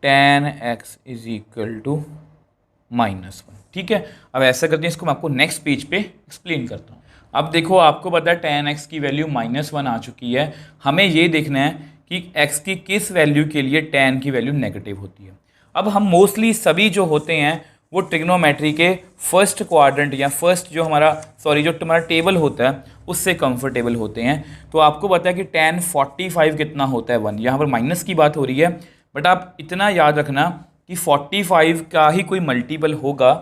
A: tan x is equal to -1, ठीक है। अब ऐसा करते हैं, इसको मैं आपको नेक्स्ट पेज पे एक्सप्लेन करता हूँ। अब देखो आपको पता है टैन एक्स की वैल्यू -1 आ चुकी है, हमें ये देखना है कि एक्स की किस वैल्यू के लिए टैन की वैल्यू नेगेटिव होती है। अब हम मोस्टली सभी जो होते हैं वो ट्रिग्नोमेट्री के फर्स्ट क्वाड्रेंट या फर्स्ट जो तुम्हारा टेबल होता है उससे कंफर्टेबल होते हैं। तो आपको पता है कि टैन 45 कितना होता है 1, यहाँ पर माइनस की बात हो रही है, बट आप इतना याद रखना कि 45 का ही कोई मल्टीपल होगा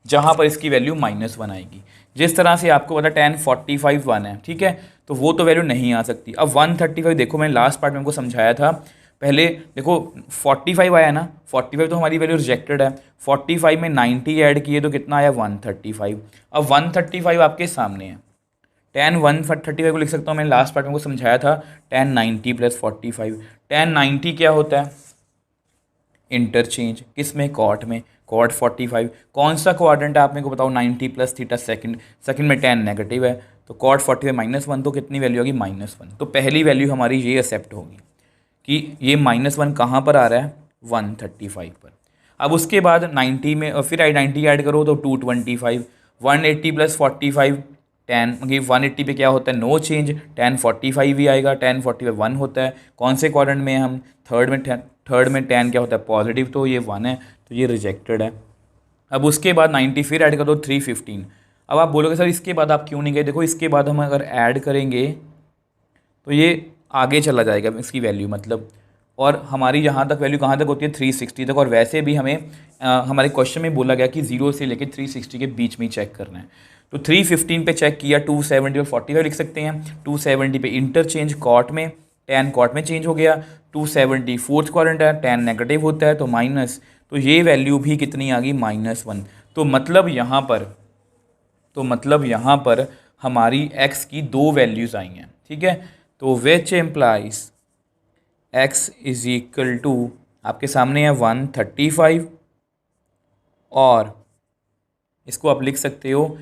A: जहाँ पर इसकी वैल्यू -1 आएगी। जिस तरह से आपको पता टैन 45 1 है, ठीक है, तो वो तो वैल्यू नहीं आ सकती। अब 135 देखो मैंने लास्ट पार्ट में आपको समझाया था, पहले देखो 45 आया ना, 45 तो हमारी वैल्यू रिजेक्टेड है, 45 में 90 ऐड किए तो कितना आया 135। अब 135 आपके सामने है, टैन 135 को लिख सकता हूँ, मैंने लास्ट पार्ट में को समझाया था टैन 90 + 45। टैन 90 क्या होता है, इंटरचेंज किस में, कॉट में, कॉट 45 कौन सा क्वाड्रेंट है आप मेरे को बताओ, 90 प्लस थीटा सेकंड, सेकंड में tan नेगेटिव है तो कॉट 45 -1 तो कितनी वैल्यू होगी -1। तो पहली वैल्यू हमारी ये एक्सेप्ट होगी कि ये -1 कहाँ पर आ रहा है 135 पर। अब उसके बाद 90 में फिर 90 ऐड करो तो 225, 180 प्लस 45 tan, मतलब 180 पे क्या होता है नो चेंज, tan 45 भी आएगा, tan 45 1 होता है। कौन से क्वाड्रेंट में हम, थर्ड में tan क्या होता है पॉजिटिव, तो ये 1 है तो ये रिजेक्टेड है। अब उसके बाद 90 फिर ऐड कर दो 315। अब आप बोलोगे सर इसके बाद आप क्यों नहीं गए, देखो इसके बाद हम अगर ऐड करेंगे तो ये आगे चला जाएगा इसकी वैल्यू मतलब, और हमारी यहाँ तक वैल्यू कहाँ तक होती है 360 तक, और वैसे भी हमें हमारे क्वेश्चन में बोला गया कि 0 से लेकर 360 के बीच में ही चेक करना है। तो 315 पे चेक किया, 270 और 45 लिख सकते हैं। 270 पे इंटरचेंज कॉट में, tan कॉट में चेंज हो गया। 270 फोर्थ क्वाड्रेंट है, tan नेगेटिव होता है तो माइनस, तो ये वैल्यू भी कितनी आ गई -1। तो मतलब यहाँ पर हमारी x की दो वैल्यूज़ आई हैं, ठीक है। तो which implies x is equal to, आपके सामने है 135, और इसको आप लिख सकते हो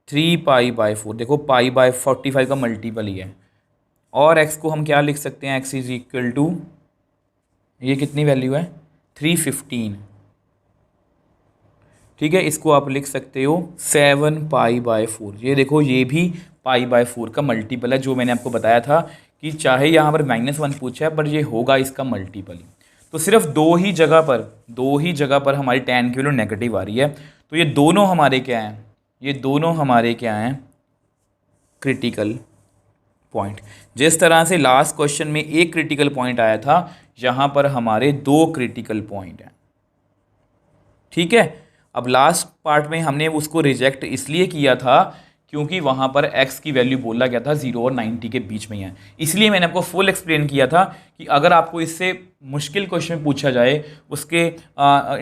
A: 3π/4, देखो π/45 का मल्टीपल ही है। और x को हम क्या लिख सकते हैं, x इज इक्वल टू, ये कितनी वैल्यू है 315, ठीक है। इसको आप लिख सकते हो 7π/4। ये देखो ये भी π/4 का मल्टीपल है, जो मैंने आपको बताया था कि चाहे यहाँ पर -1 पूछा है पर ये होगा इसका मल्टीपल ही। तो सिर्फ दो ही जगह पर हमारी tan की वैल्यू नेगेटिव आ रही है। तो ये दोनों हमारे क्या हैं, क्रिटिकल पॉइंट। जिस तरह से लास्ट क्वेश्चन में एक क्रिटिकल पॉइंट आया था, यहाँ पर हमारे दो क्रिटिकल पॉइंट हैं, ठीक है। अब लास्ट पार्ट में हमने उसको रिजेक्ट इसलिए किया था क्योंकि वहाँ पर x की वैल्यू बोला गया था 0 और 90 के बीच में ही है। इसलिए मैंने आपको फुल एक्सप्लेन किया था कि अगर आपको इससे मुश्किल क्वेश्चन पूछा जाए, उसके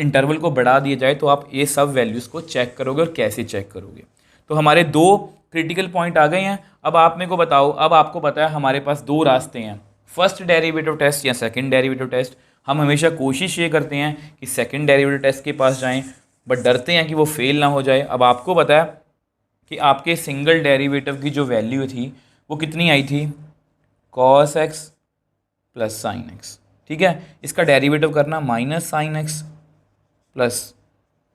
A: इंटरवल को बढ़ा दिया जाए, तो आप ये सब वैल्यूज़ को चेक करोगे और कैसे चेक करोगे। तो हमारे दो क्रिटिकल पॉइंट आ गए हैं। अब आप मेरे को बताओ, अब आपको पता है हमारे पास दो रास्ते हैं, फर्स्ट डेरिवेटिव टेस्ट या सेकंड डेरिवेटिव टेस्ट। हम हमेशा कोशिश ये करते हैं कि सेकंड डेरिवेटिव टेस्ट के पास जाएं, बट डरते हैं कि वो फेल ना हो जाए। अब आपको पता है कि आपके सिंगल डेरिवेटिव की जो वैल्यू थी वो कितनी आई थी, cos x plus sin x, ठीक है। इसका डेरिवेटिव करना -sin x plus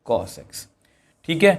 A: cos x, ठीक है।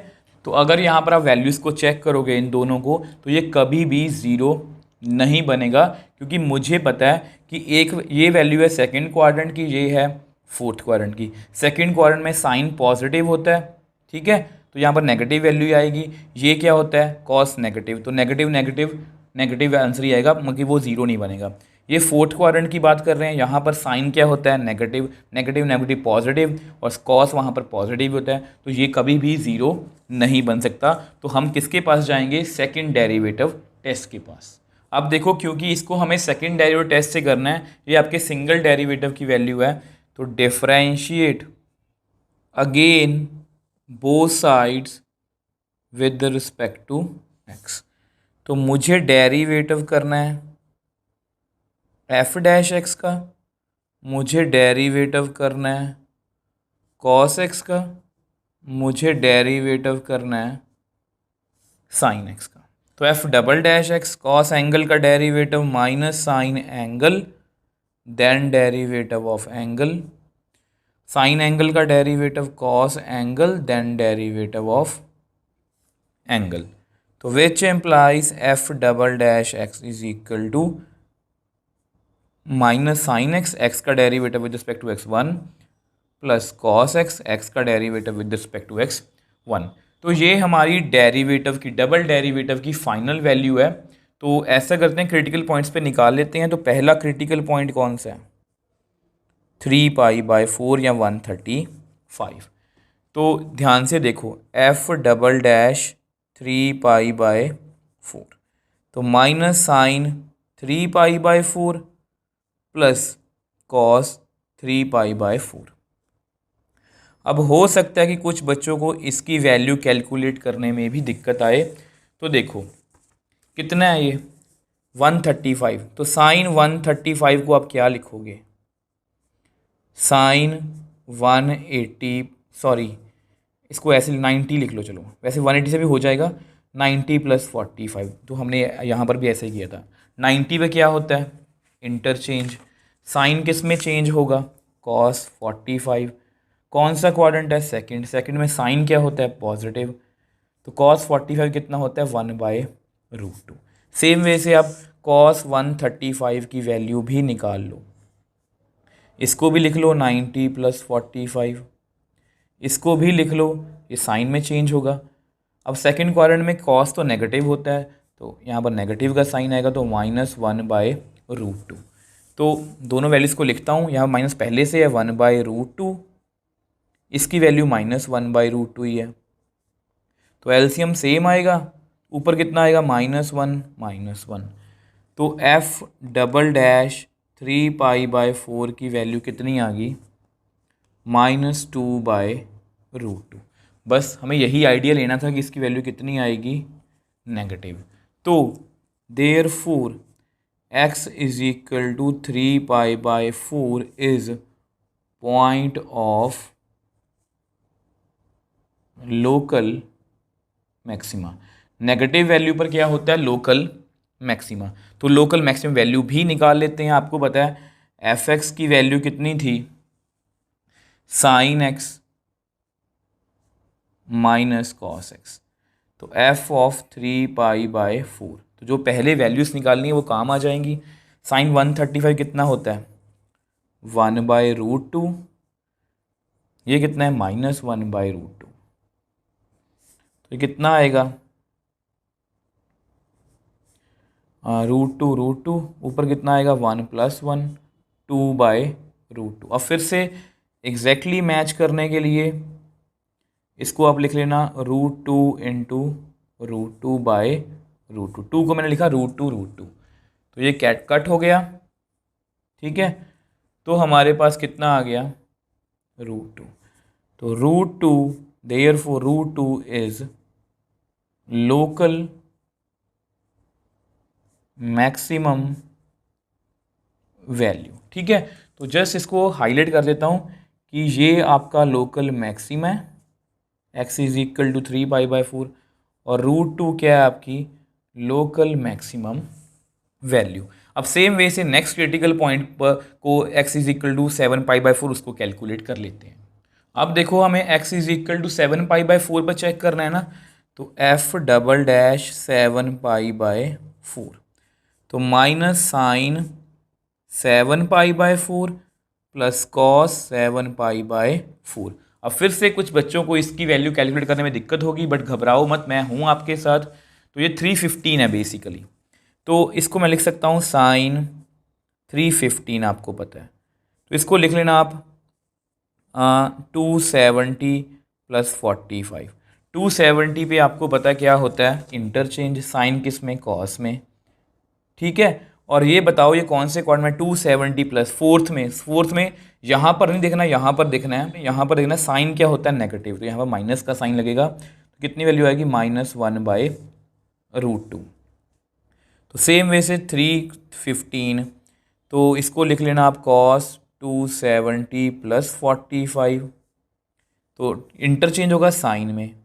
A: तो अगर यहाँ पर आप वैल्यूज़ को चेक करोगे इन दोनों को, तो ये कभी भी 0 नहीं बनेगा, क्योंकि मुझे पता है कि एक ये वैल्यू है सेकंड क्वाड्रेंट की, ये है फोर्थ क्वाड्रेंट की। सेकंड क्वाड्रेंट में साइन पॉजिटिव होता है, ठीक है, तो यहाँ पर नेगेटिव वैल्यू आएगी। ये क्या होता है कॉस नेगेटिव, तो नेगेटिव नेगेटिव नेगेटिव आंसर ही आएगा, मतलब वो 0 नहीं बनेगा। ये फोर्थ क्वाड्रेंट की बात कर रहे हैं, यहाँ पर साइन क्या होता है नेगेटिव, नेगेटिव नेगेटिव पॉजिटिव, और कॉस वहाँ पर पॉजिटिव होता है, तो ये कभी भी 0 नहीं बन सकता। तो हम किसके पास जाएंगे, सेकंड डेरिवेटिव टेस्ट के पास। अब देखो, क्योंकि इसको हमें सेकंड डेरिवेटिव टेस्ट से करना है, ये आपके सिंगल डेरिवेटिव की वैल्यू है, तो differentiate again both sides with respect to x। तो मुझे डेरिवेटिव करना है f' का, मुझे डेरिवेटिव करना है cos x का, मुझे डेरिवेटिव करना है sin x का। तो f" cos एंगल का derivative minus sine angle, then derivative of angle, sine angle का derivative cos angle, then derivative of angle. तो which implies f" is equal to minus sine x का derivative with respect to x1 plus cos x का derivative with respect to x1। तो ये हमारी derivative की, double derivative की final value है। तो ऐसा करते हैं, क्रिटिकल पॉइंट्स पे निकाल लेते हैं। तो पहला क्रिटिकल पॉइंट कौन सा है, 3π/4 या 135। तो ध्यान से देखो, f" 3π/4, तो माइनस साइन 3π/4 प्लस कॉस 3π/4। अब हो सकता है कि कुछ बच्चों को इसकी वैल्यू कैलकुलेट करने में भी दिक्कत आए। तो देखो कितना है ये 135, तो साइन 135 को आप क्या लिखोगे, साइन 180, सॉरी इसको ऐसे 90 लिख लो, चलो वैसे 180 से भी हो जाएगा, 90 + 45, तो हमने यहाँ पर भी ऐसे ही किया था। 90 पे क्या होता है, इंटरचेंज, साइन किस में चेंज होगा, कॉस 45, कौन सा क्वाड्रेंट है, सेकंड, सेकंड में साइन क्या होता है, पॉजिटिव, तो कॉस 45 कितना होता है, 1/√2। सेम वे से आप कॉस 135 की वैल्यू भी निकाल लो, इसको भी लिख लो 90 + 45, इसको भी लिख लो, ये साइन में चेंज होगा। अब सेकंड क्वाड्रेंट में कॉस तो नेगेटिव होता है, तो यहाँ पर नेगेटिव का साइन आएगा, तो -1/√2। तो दोनों वैल्यूज़ को लिखता हूँ, यहाँ माइनस पहले से है 1/√2, इसकी वैल्यू -1/√2 ही है, तो एलसीएम सेम आएगा, ऊपर कितना आएगा, -1, तो f"3π/4 की वैल्यू कितनी आ गई, -2/√2। बस हमें यही आइडिया लेना था कि इसकी वैल्यू कितनी आएगी, नेगेटिव। तो therefore x = 3π/4 is point of local maxima. Negative value पर क्या होता है, लोकल मैक्सिमा। तो लोकल मैक्सिमम वैल्यू भी निकाल लेते हैं। आपको पता है f(x) की वैल्यू कितनी थी, sin x - cos x, तो f(3π/4), तो जो पहले वैल्यूज निकालनी है वो काम आ जाएंगी। sin 135 कितना होता है, 1/√2, ये कितना है, -1/√2, तो कितना आएगा, √2, ऊपर कितना आएगा, 1 + 1, 2/√2। अब फिर से एग्जैक्टली मैच करने के लिए इसको आप लिख लेना √2 × √2/√2, 2 को मैंने लिखा √2, तो ये कैट कट हो गया, ठीक है। तो हमारे पास कितना आ गया, √2, तो √2, therefore √2 is local maximum value, ठीक है। तो जस्ट इसको हाईलाइट कर देता हूँ कि ये आपका लोकल मैक्सिम है, x = 3π/4, और √2 क्या है, आपकी लोकल मैक्सिमम वैल्यू। अब सेम वे से नेक्स्ट क्रिटिकल पॉइंट पर को x = 7π/4 उसको कैलकुलेट कर लेते हैं। अब देखो हमें x = 7π/4 पर चेक करना है ना, तो f"7π/4, तो -sin 7π/4 + cos 7π/4। अब फिर से कुछ बच्चों को इसकी वैल्यू कैलकुलेट करने में दिक्कत होगी, बट घबराओ मत, मैं हूँ आपके साथ। तो ये 315 है बेसिकली, तो इसको मैं लिख सकता हूँ sin 315, आपको पता है, तो इसको लिख लेना आप 270 + 45। 270 पे आपको पता क्या होता है, इंटरचेंज, साइन किस में, कॉस में, ठीक है। और ये बताओ ये कौन से क्वाड्रेंट में, 270 प्लस फोर्थ में यहाँ पर नहीं देखना, यहाँ पर देखना है, यहाँ पर देखना साइन क्या होता है, नेगेटिव, तो यहाँ पर माइनस का साइन लगेगा, तो कितनी वैल्यू आएगी, -1/√2। तो सेम वे से 315, तो इसको लिख लेना आप cos 270 + 45, तो इंटरचेंज होगा साइन में।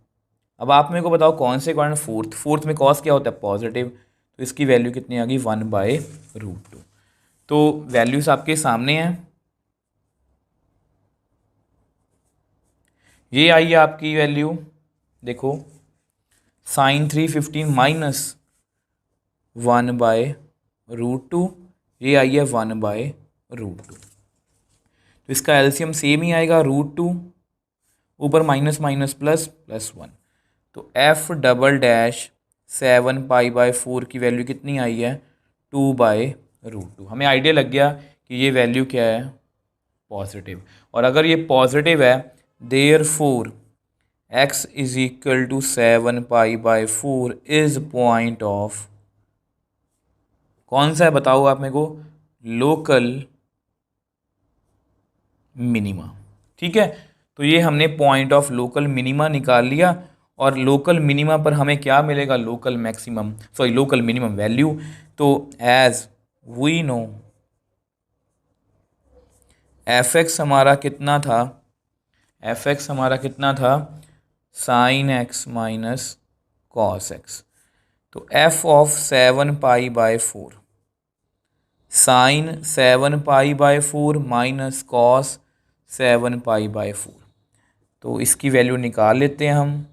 A: अब आप मेरे को बताओ कौन से क्वाड्रेंट, फोर्थ में कॉस क्या होता है, पॉजिटिव, तो इसकी वैल्यू कितनी आ गई, 1/√2। तो वैल्यूज आपके सामने हैं, ये आई है आपकी वैल्यू, देखो sin 315 - 1/√2, ये आई है 1/√2, तो इसका एलसीएम सेम ही आएगा, √2, ऊपर माइनस माइनस प्लस +1, तो f"7π/4 की वैल्यू कितनी आई है, 2/√2। हमें आइडिया लग गया कि ये वैल्यू क्या है, पॉजिटिव, और अगर ये पॉजिटिव है therefore x = 7π/4 is point of, कौन सा है बताओ आप मेरे को, लोकल मिनिमा, ठीक है। तो ये हमने पॉइंट ऑफ लोकल मिनिमा निकाल लिया, और लोकल मिनिमा पर हमें क्या मिलेगा, local maximum, sorry local minimum value. तो as we know f x हमारा कितना था, एफ एक्स हमारा कितना था, sine x minus cos x. तो एफ ऑफ 7 पाई/4, साइन 7 पाई/4 माइनस कॉस 7 पाई/4। तो इसकी वैल्यू निकाल लेते हैं हम।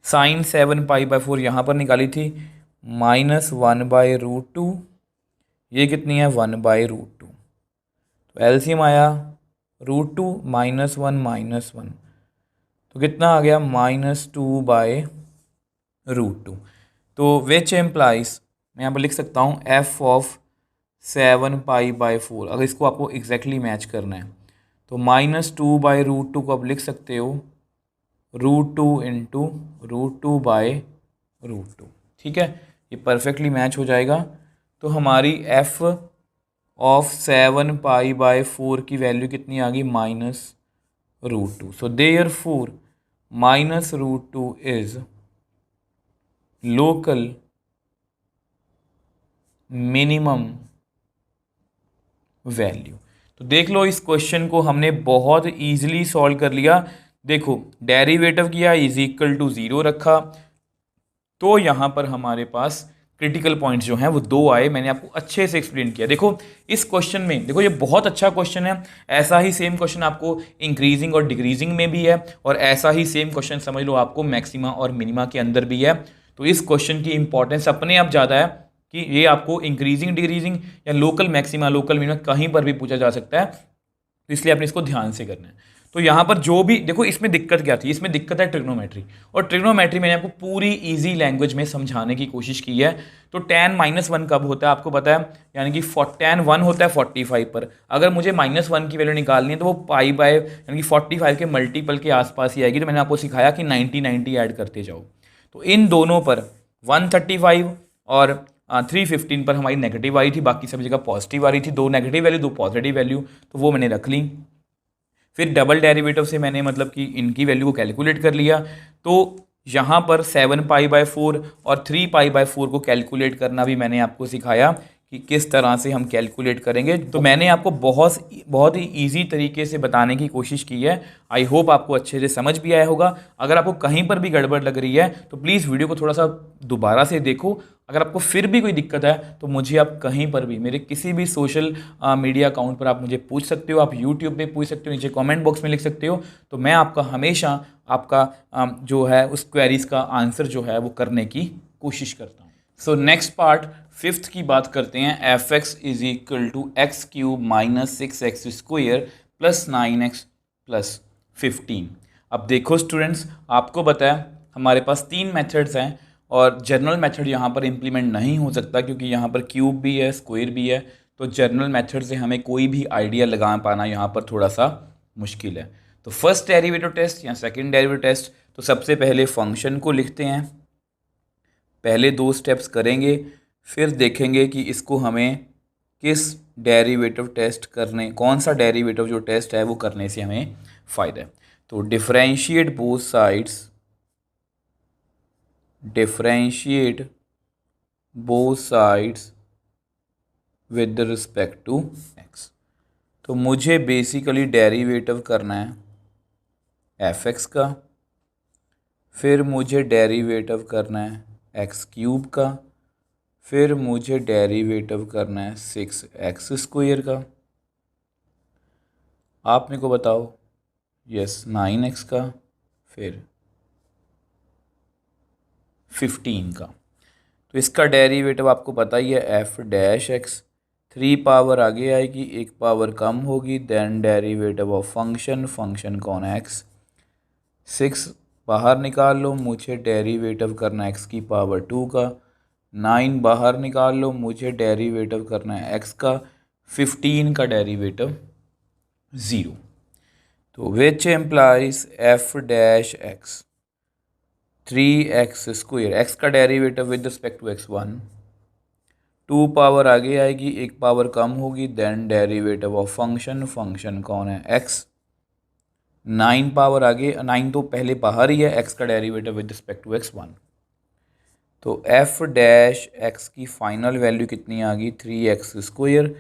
A: साइन 7 पाई/4 यहाँ पर निकाली थी, -1/√2, ये कितनी है 1/√2। तो एलसीएम आया √2 -1 तो कितना आ गया -2/√2। तो विच एम्प्लाइज, मैं यहाँ पर लिख सकता हूँ एफ ऑफ 7 पाई/4, अगर इसको आपको एग्जैक्टली मैच करना है तो -2/√2 को आप लिख सकते हो √2 इंटू √2/√2। ठीक है, ये परफेक्टली मैच हो जाएगा। तो हमारी एफ ऑफ 7 पाई/4 की वैल्यू कितनी आ गई -√2। So therefore -√2 is local minimum value. तो देख लो इस क्वेश्चन को हमने बहुत इजीली सॉल्व कर लिया। देखो डेरिवेटिव किया इज इक्वल टू 0 रखा, तो यहाँ पर हमारे पास क्रिटिकल पॉइंट्स जो हैं वो 2 आए। मैंने आपको अच्छे से एक्सप्लेन किया। देखो इस क्वेश्चन में, देखो ये बहुत अच्छा क्वेश्चन है। ऐसा ही सेम क्वेश्चन आपको इंक्रीजिंग और डिक्रीजिंग में भी है, और ऐसा ही सेम क्वेश्चन समझ लो आपको मैक्सिमा और मिनिमा के अंदर भी है। तो इस क्वेश्चन की इंपॉर्टेंस अपने आप ज़्यादा है कि ये आपको इंक्रीजिंग डिक्रीजिंग या लोकल मैक्सिमा लोकल मिनिमा कहीं पर भी पूछा जा सकता है, तो इसलिए आपने इसको ध्यान से करना है। तो यहाँ पर जो भी देखो, इसमें दिक्कत क्या थी, इसमें दिक्कत है ट्रिग्नोमेट्री, और ट्रिग्नोमेट्री मैंने आपको पूरी इजी लैंग्वेज में समझाने की कोशिश की है। तो tan -1 कब होता है आपको पता है, यानी कि tan 1 होता है 45 पर। अगर मुझे -1 की वैल्यू निकालनी है तो वो पाई बाय यानी कि 45 के मल्टीपल के आसपास ही आएगी। तो मैंने आपको सिखाया कि 90 ऐड करते जाओ। तो इन दोनों पर 135 और 315 पर हमारी नेगेटिव आई थी, बाकी सभी जगह पॉजिटिव आ रही थी। 2 नेगेटिव वैल्यू 2 पॉजिटिव वैल्यू, तो वो मैंने रख ली। फिर डबल डेरिवेटिव से मैंने मतलब कि इनकी वैल्यू को कैलकुलेट कर लिया। तो यहाँ पर 7 पाई/4 और 3 पाई/4 को कैलकुलेट करना भी मैंने आपको सिखाया कि किस तरह से हम कैलकुलेट करेंगे। तो मैंने आपको बहुत ही ईजी तरीके से बताने की कोशिश की है। आई होप आपको अच्छे से समझ भी आया होगा। अगर आपको कहीं पर भी गड़बड़ लग रही है तो प्लीज़ वीडियो को थोड़ा सा दोबारा से देखो। अगर आपको फिर भी कोई दिक्कत है तो मुझे आप कहीं पर भी, मेरे किसी भी सोशल मीडिया अकाउंट पर आप मुझे पूछ सकते हो, आप यूट्यूब पे पूछ सकते हो, नीचे कमेंट बॉक्स में लिख सकते हो। तो मैं आपका हमेशा आपका जो है उस क्वेरीज का आंसर जो है वो करने की कोशिश करता हूँ। सो नेक्स्ट पार्ट 5th की बात करते हैं। F x is equal to x³ minus 6x² plus 9x plus 15। अब देखो स्टूडेंट्स, आपको पता है हमारे पास 3 मेथड्स हैं, और जनरल मेथड यहाँ पर इम्प्लीमेंट नहीं हो सकता क्योंकि यहाँ पर क्यूब भी है स्क्वायर भी है। तो जनरल मेथड से हमें कोई भी आइडिया लगा पाना यहाँ पर थोड़ा सा मुश्किल है। तो फर्स्ट डेरिवेटिव टेस्ट या सेकंड डेरिवेटिव टेस्ट, तो सबसे पहले फंक्शन को लिखते हैं, पहले 2 स्टेप्स करेंगे, फिर देखेंगे कि इसको हमें किस डेरिवेटिव टेस्ट करने, कौन सा डेरिवेटिव जो टेस्ट है वो करने से हमें फ़ायदा है। तो differentiate both sides, differentiate both sides with respect to x. तो मुझे बेसिकली डेरिवेटिव करना है एफ एक्स का, फिर मुझे डेरिवेटिव करना है x³ का, फिर मुझे डेरिवेटिव करना है 6x² का। आप मेरे को बताओ, यस 9x का, फिर 15 का। तो इसका डेरिवेटिव आपको पता ही है f'(x), 3 पावर आगे आएगी, 1 पावर कम होगी, then derivative of function, function कौन है x, 6 बाहर निकाल लो, मुझे डेरिवेटिव करना है x⁻² का, 9 बाहर निकाल लो, मुझे डेरिवेटिव करना है x का, 15 का डेरिवेटिव 0। तो which implies f'(x), 3x², x का derivative with respect to x1, 2 power आगे आएगी, 1 पावर कम होगी, then derivative of function, function कौन है x, 9 पावर आगे, 9 तो पहले बाहर ही है, x का derivative with respect to x1। तो f'(x) की फाइनल वैल्यू कितनी आ गई 3x²,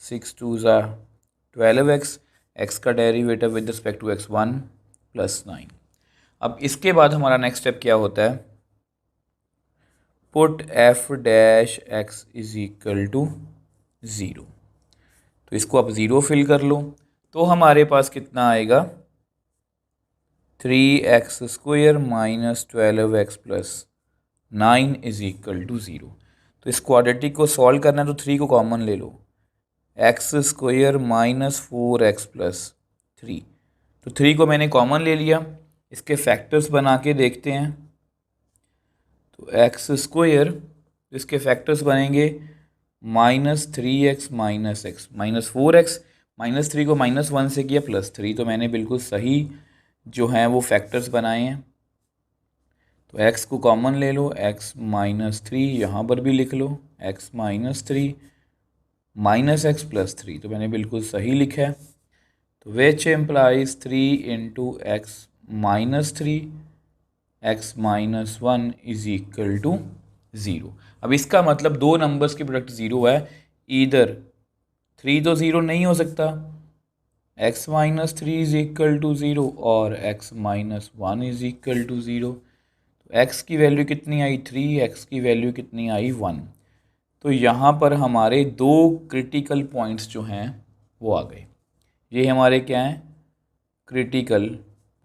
A: 6 2 ज़ा 12x, x का derivative with respect to x1 plus 9। अब इसके बाद हमारा नेक्स्ट स्टेप क्या होता है, put f dash x is equal to 0। तो इसको आप 0 फिल कर लो, तो हमारे पास कितना आएगा, 3x² minus 12x plus 9 is equal to 0। तो इस क्वाड्रेटिक को सॉल्व करना है तो 3 को कॉमन ले लो, x² माइनस 4x प्लस 3। तो 3 को मैंने कॉमन ले लिया, इसके फैक्टर्स बना के देखते हैं। तो x², इसके फैक्टर्स बनेंगे -3x minus x minus 4x, -3 को -1 से किया प्लस 3, तो मैंने बिल्कुल सही जो हैं वो फैक्टर्स बनाए हैं। तो x को कॉमन ले लो, x -3 यहाँ पर भी लिख लो, x -3 माइनस x प्लस 3, तो मैंने बिल्कुल सही लिखा है। तो which implies 3 into x minus 3 x minus 1 is equal to 0। अब इसका मतलब दो नंबर्स की प्रोडक्ट 0 है, इधर 3 तो 0 नहीं हो सकता, x minus 3 is equal to 0 और x minus 1 is equal to 0। तो x की वैल्यू कितनी आई 3, x की वैल्यू कितनी आई 1। तो यहाँ पर हमारे दो क्रिटिकल पॉइंट्स जो हैं वो आ गए, ये हमारे क्या हैं, क्रिटिकल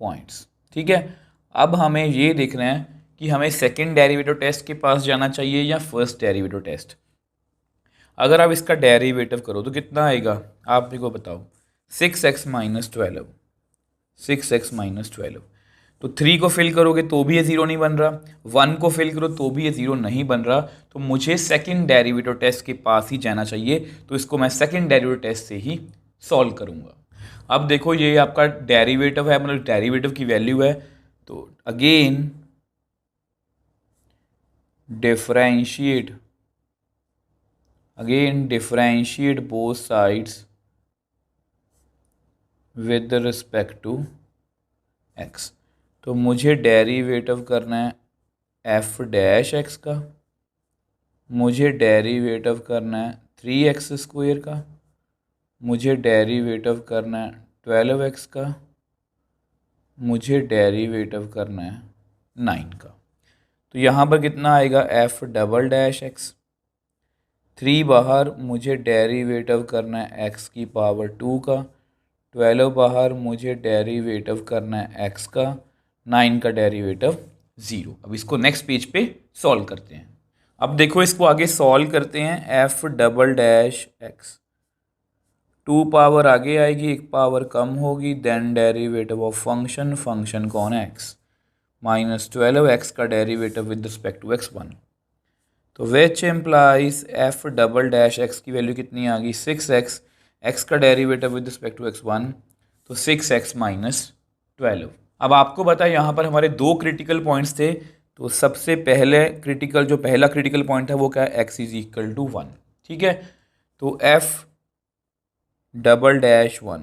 A: पॉइंट्स। ठीक है, अब हमें ये देखना है कि हमें सेकंड डेरिवेटिव टेस्ट के पास जाना चाहिए या फर्स्ट डेरिवेटिव टेस्ट। अगर आप इसका डेरिवेटिव करो तो कितना आएगा, आप मेरे को बताओ, 6x माइनस 12, 6x माइनस 12। तो 3 को फिल करोगे तो भी ये 0 नहीं बन रहा, 1 को फिल करो तो भी ये 0 नहीं बन रहा, तो मुझे सेकंड डेरिवेटिव टेस्ट के पास ही जाना चाहिए। तो इसको मैं सेकंड डेरिवेटिव टेस्ट से ही सॉल्व करूँगा। अब देखो ये आपका डेरिवेटिव है, मतलब डेरिवेटिव की वैल्यू है, तो again differentiate both sides with respect to x। तो मुझे डेरिवेटिव करना है एफ डैश एक्स का, मुझे डेरिवेटिव करना है 3x² का, मुझे डेरिवेटिव करना है 12x का, मुझे डेरिवेटिव करना है 9 का। तो यहाँ पर कितना आएगा, एफ डबल डैश एक्स, 3 बाहर, मुझे डेरिवेटिव करना है x की पावर 2 का, 12 बाहर, मुझे डेरिवेटिव करना है x का, 9 का डेरिवेटिव 0। अब इसको नेक्स्ट पेज पे सॉल्व करते हैं। अब देखो इसको आगे सॉल्व करते हैं, f double dash x, 2 power आगे आएगी, एक पावर कम होगी, then derivative of function, function कौन है x, माइनस 12x का derivative with respect to x1। तो which implies f double dash x की वैल्यू कितनी आ गई 6x, x का derivative with respect to x1, तो 6x माइनस 12। अब आपको पता है यहाँ पर हमारे दो क्रिटिकल पॉइंट्स थे, तो सबसे पहले क्रिटिकल जो पहला क्रिटिकल पॉइंट है वो क्या है, x इज इक्वल टू 1। ठीक है, तो f डबल डैश 1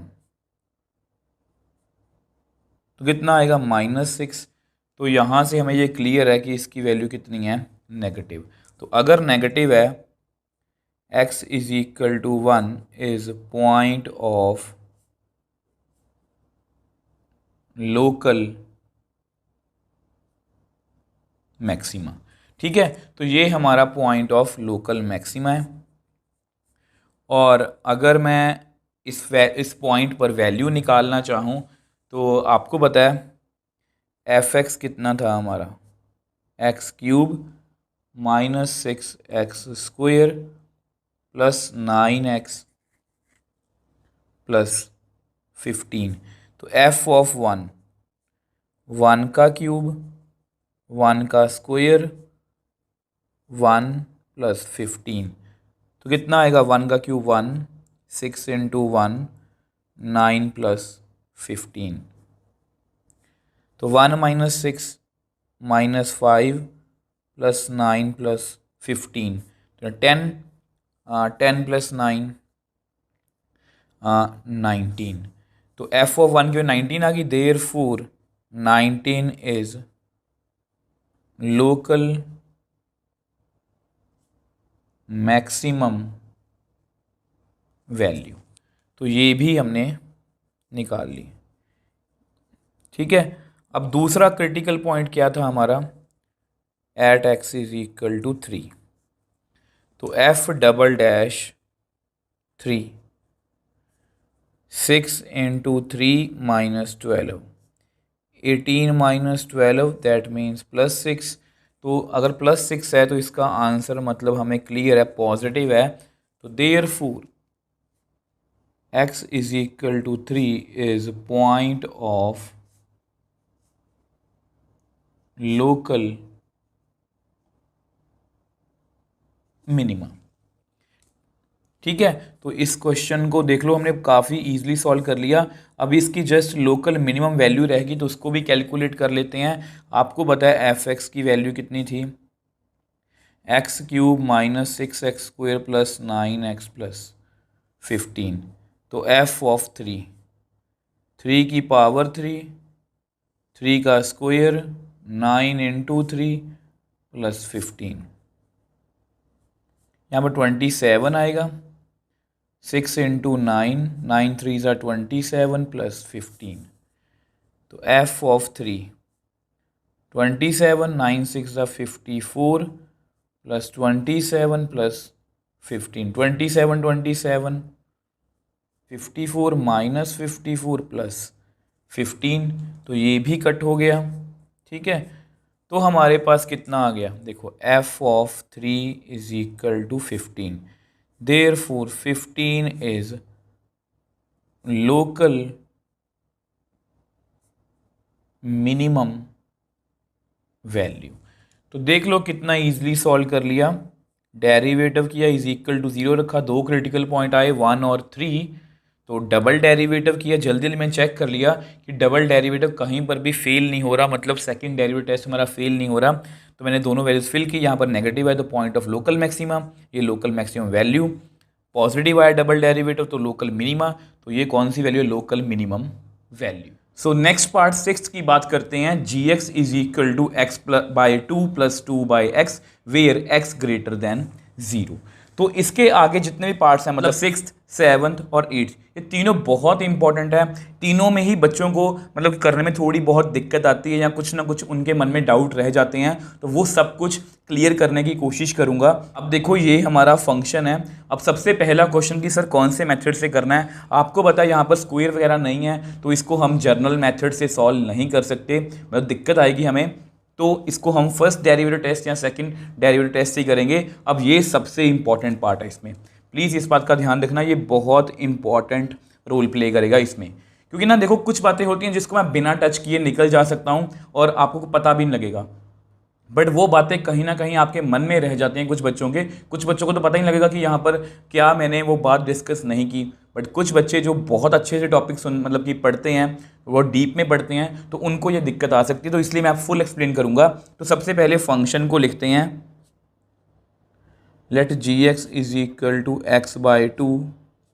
A: तो कितना आएगा -6। तो यहाँ से हमें ये क्लियर है कि इसकी वैल्यू कितनी है, नेगेटिव। तो अगर नेगेटिव है, x is equal to 1 is point of local maxima. ठीक है, तो ये हमारा पॉइंट ऑफ लोकल मैक्सिमा है। और अगर मैं इस पॉइंट पर वैल्यू निकालना चाहूँ तो आपको पता है एफ एक्स कितना था हमारा, x³ minus 6x² plus 9x plus 15। तो एफ ऑफ 1, 1 का क्यूब, 1 का स्क्वायर, 1 प्लस 15। तो कितना आएगा, 1 का क्यूब 1, 6 इंटू 1, 9 प्लस 15। तो 1 माइनस 6 माइनस 5 प्लस 9 प्लस 15, तो 10 प्लस 9 19। तो एफ ऑफ 1 की 19 आ गई, therefore 19 is local maximum value. तो ये भी हमने निकाल ली। ठीक है, अब दूसरा क्रिटिकल पॉइंट क्या था हमारा, at x is equal to 3। तो f double dash 3, 6 into 3 minus 12, 18 minus 12 that means +6। तो अगर +6 है तो इसका आंसर मतलब हमें क्लियर है, पॉजिटिव है। तो therefore x is equal to 3 is point of local minima. ठीक है, तो इस क्वेश्चन को देख लो, हमने काफ़ी इजीली सॉल्व कर लिया। अब इसकी जस्ट लोकल मिनिमम वैल्यू रहेगी तो उसको भी कैलकुलेट कर लेते हैं। आपको पता है एफ एक्स की वैल्यू कितनी थी, x cube minus 6x square plus 9x plus 15। तो एफ ऑफ 3, 3 की पावर 3, 3 का स्क्वेयर 9 इंटू 3 प्लस 15, यहाँ पर 27 आएगा। 6 इंटू 9, 9 3 ज़ा 27 प्लस 15। तो एफ ऑफ 3 27, 9 6 ज़ा 54 प्लस 27 प्लस 15, 27 27, 54 माइनस 54 प्लस 15, तो ये भी कट हो गया। ठीक है, तो हमारे पास कितना आ गया, देखो f of 3 is equal to 15। Therefore 15 is local minimum value. तो देख लो कितना इजीली सॉल्व कर लिया। डेरिवेटिव किया, इज इक्वल टू 0 रखा, दो क्रिटिकल पॉइंट आए 1 और 3। तो डबल डेरिवेटिव किया, जल्दी जल्दी मैंने चेक कर लिया कि डबल डेरिवेटिव कहीं पर भी फेल नहीं हो रहा, मतलब सेकंड डेरिवेटिव टेस्ट हमारा फेल नहीं हो रहा। तो मैंने दोनों वैल्यूज फिल की, यहाँ पर नेगेटिव है तो पॉइंट ऑफ लोकल मैक्सिमा, ये लोकल मैक्सिमम वैल्यू। पॉजिटिव आया डबल डेरिवेटिव तो लोकल मिनिमा, तो ये कौन सी वैल्यू है, local minimum value. So next part 6 की बात करते हैं। G x is equal to x by 2 plus 2 by x where x greater than 0। तो इसके आगे जितने भी पार्ट्स हैं, मतलब 6th 7th और 8th, ये तीनों बहुत इंपॉर्टेंट है। तीनों में ही बच्चों को मतलब करने में थोड़ी बहुत दिक्कत आती है या कुछ ना कुछ उनके मन में डाउट रह जाते हैं, तो वो सब कुछ क्लियर करने की कोशिश करूंगा। अब देखो ये हमारा फंक्शन है। अब सबसे पहला क्वेश्चन कि सर कौन से मेथड से करना है, आपको पता है यहाँ पर स्क्वायर वगैरह नहीं है तो इसको हम जर्नल मेथड से सॉल्व नहीं कर सकते, मतलब दिक्कत आएगी हमें। तो इसको हम फर्स्ट डेरिवेटिव टेस्ट या सेकंड डेरिवेटिव टेस्ट से ही करेंगे। अब ये सबसे इंपॉर्टेंट पार्ट है इसमें, प्लीज़ इस बात का ध्यान रखना, ये बहुत इंपॉर्टेंट रोल प्ले करेगा इसमें। क्योंकि ना देखो कुछ बातें होती हैं जिसको मैं बिना टच किए निकल जा सकता हूँ और आपको पता भी नहीं लगेगा, बट वो बातें कहीं ना कहीं आपके मन में रह जाती हैं कुछ बच्चों के। कुछ बच्चों को तो पता ही नहीं लगेगा कि यहाँ पर क्या मैंने वो बात डिस्कस नहीं की, बट कुछ बच्चे जो बहुत अच्छे से टॉपिक सुन मतलब कि पढ़ते हैं, वो डीप में पढ़ते हैं, तो उनको ये दिक्कत आ सकती है। तो इसलिए मैं आप फुल एक्सप्लेन करूँगा। तो सबसे पहले फंक्शन को लिखते हैं, let g x is equal to x by 2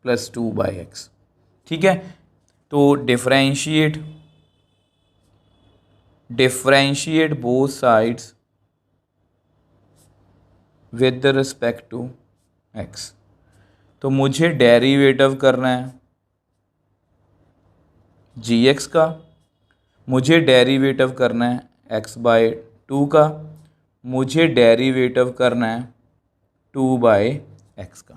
A: plus 2 by x. ठीक है, तो differentiate both sides with respect to x. तो मुझे डेरिवेटिव करना है जी एक्स का, मुझे डेरिवेटिव करना है एक्स बाई 2 का, मुझे डेरिवेटिव करना है 2 बाई एक्स का।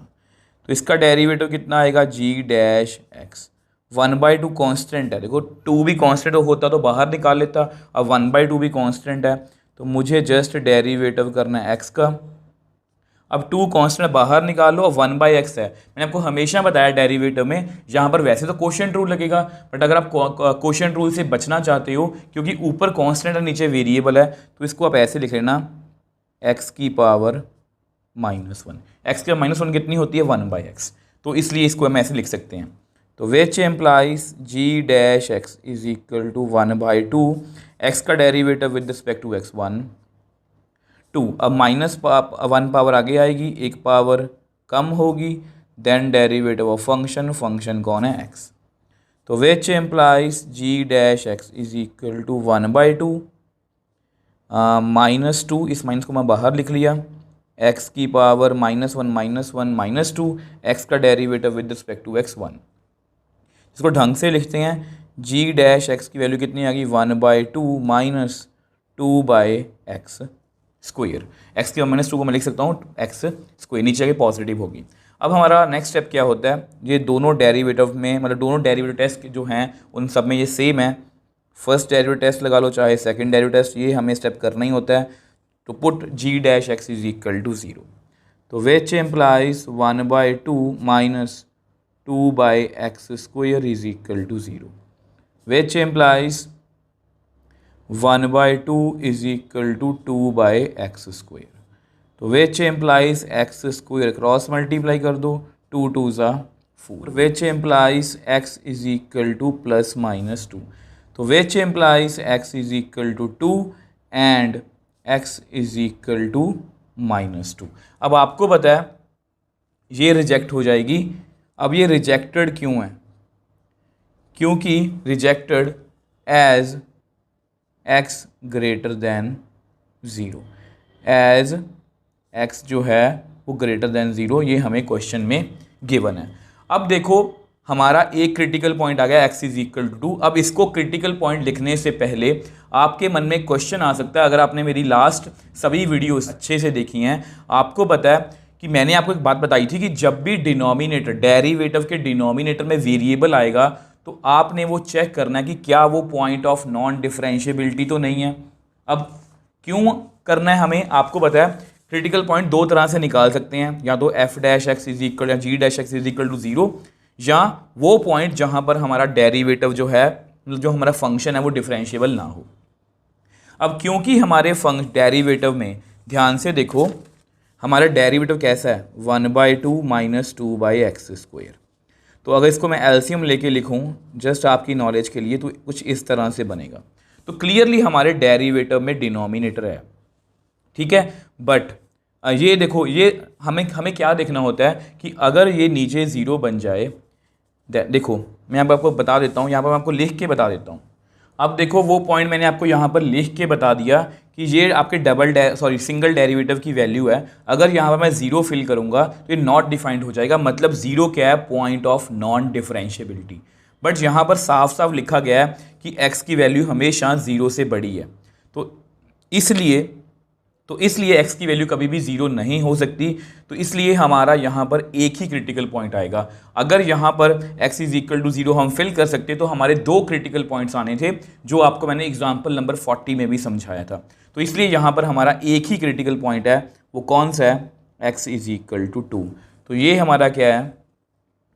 A: तो इसका डेरिवेटिव कितना आएगा, जी डैश एक्स। 1/2 कॉन्स्टेंट है, देखो 2 भी कॉन्स्टेंट होता तो बाहर निकाल लेता, अब 1/2 भी कॉन्स्टेंट है, तो मुझे जस्ट डेरिवेटिव करना है एक्स का। अब 2 कांस्टेंट बाहर निकालो और 1/x है। मैंने आपको हमेशा बताया डेरिवेटिव में यहाँ पर वैसे तो क्वोशिएंट रूल लगेगा, बट अगर आप क्वोशिएंट रूल से बचना चाहते हो क्योंकि ऊपर कांस्टेंट और नीचे वेरिएबल है, तो इसको आप ऐसे लिख लेना x की पावर -1। x की -1 कितनी होती है, 1/x, तो इसलिए इसको हम ऐसे लिख सकते हैं। तो which implies g dash x is equal to 1/2, x का derivative with respect to x 1 2। अब -1 पावर आगे आएगी, एक पावर कम होगी, then derivative of function, function कौन है, x। तो which implies g dash x is equal to 1/2 -2, इस माइनस को मैं बाहर लिख लिया, x की पावर -1 -1 -2, x का derivative with respect to x 1। इसको ढंग से लिखते हैं, जी डैश एक्स की वैल्यू कितनी आ गई 1/2 माइनस 2/x स्क्वायर। एक्स की माइनस 2 को मैं लिख सकता हूँ एक्स स्क्वायर, नीचे आके पॉजिटिव होगी। अब हमारा नेक्स्ट स्टेप क्या होता है, ये दोनों डेरिवेटिव में मतलब दोनों डेरिवेटिव टेस्ट जो हैं उन सब में ये सेम है। फर्स्ट डेरिवेटिव टेस्ट लगा लो चाहे सेकंड डेरिवेटिव टेस्ट, ये हमें स्टेप करना ही होता है। तो put g dash x is equal to 0, तो which implies 1/2 minus 2/x square is equal to 0, which implies 1/2 is equal to 2/x square. तो which implies x square cross multiply कर दो, 2 2 ज़ा 4, which implies x is equal to plus minus 2, तो which implies x is equal to 2 and x is equal to -2। अब आपको पता है ये रिजेक्ट हो जाएगी। अब ये रिजेक्टेड क्यों है, क्योंकि rejected as x greater than 0, as x जो है वो ग्रेटर देन 0, ये हमें क्वेश्चन में गिवन है। अब देखो हमारा एक क्रिटिकल पॉइंट आ गया एक्स इज इक्वल टू 2। अब इसको क्रिटिकल पॉइंट लिखने से पहले आपके मन में क्वेश्चन आ सकता है, अगर आपने मेरी लास्ट सभी वीडियोस अच्छे से देखी हैं, आपको पता है कि मैंने आपको एक बात बताई थी कि जब भी डिनोमिनेटर डेरिवेटिव के डिनोमिनेटर में वेरिएबल आएगा तो आपने वो चेक करना है कि क्या वो पॉइंट ऑफ नॉन डिफरेंशिएबिलिटी तो नहीं है। अब क्यों करना है हमें, आपको पता है क्रिटिकल पॉइंट दो तरह से निकाल सकते हैं, या तो f dash x is equal या g dash x is equal to 0, या वो पॉइंट जहां पर हमारा डेरिवेटिव जो है जो हमारा फंक्शन है वो डिफरेंशिएबल ना हो। अब क्योंकि हमारे डेरिवेटिव में ध्यान से देखो हमारा डेरिवेटिव कैसा है 1/2 माइनस 2/x स्क्वायर। तो अगर इसको मैं एलसीएम लेके लिखूं जस्ट आपकी नॉलेज के लिए तो कुछ इस तरह से बनेगा। तो क्लियरली हमारे डेरिवेटिव में डिनोमिनेटर है, ठीक है। बट ये देखो ये हमें क्या देखना होता है कि अगर ये नीचे 0 बन जाए, देखो मैं आपको बता देता हूँ, यहाँ पर मैं आपको लिख के बता देता हूँ। अब देखो वो पॉइंट मैंने आपको यहाँ पर लिख के बता दिया कि ये आपके सिंगल डेरिवेटिव की वैल्यू है। अगर यहाँ पर मैं 0 फिल करूँगा तो ये नॉट डिफाइंड हो जाएगा, मतलब 0 क्या है, point of non differentiability. But यहाँ पर साफ साफ लिखा गया है कि x की वैल्यू हमेशा 0 से बड़ी है, तो इसलिए x की वैल्यू कभी भी 0 नहीं हो सकती। तो इसलिए हमारा यहाँ पर एक ही क्रिटिकल पॉइंट आएगा। अगर यहाँ पर x इज इक्वल टू 0 हम फिल कर सकते तो हमारे दो क्रिटिकल पॉइंट्स आने थे, जो आपको मैंने एग्जाम्पल नंबर 40 में भी समझाया था। तो इसलिए यहाँ पर हमारा एक ही क्रिटिकल पॉइंट है, वो कौन सा है, x इज इक्वल टू 2। तो ये हमारा क्या है,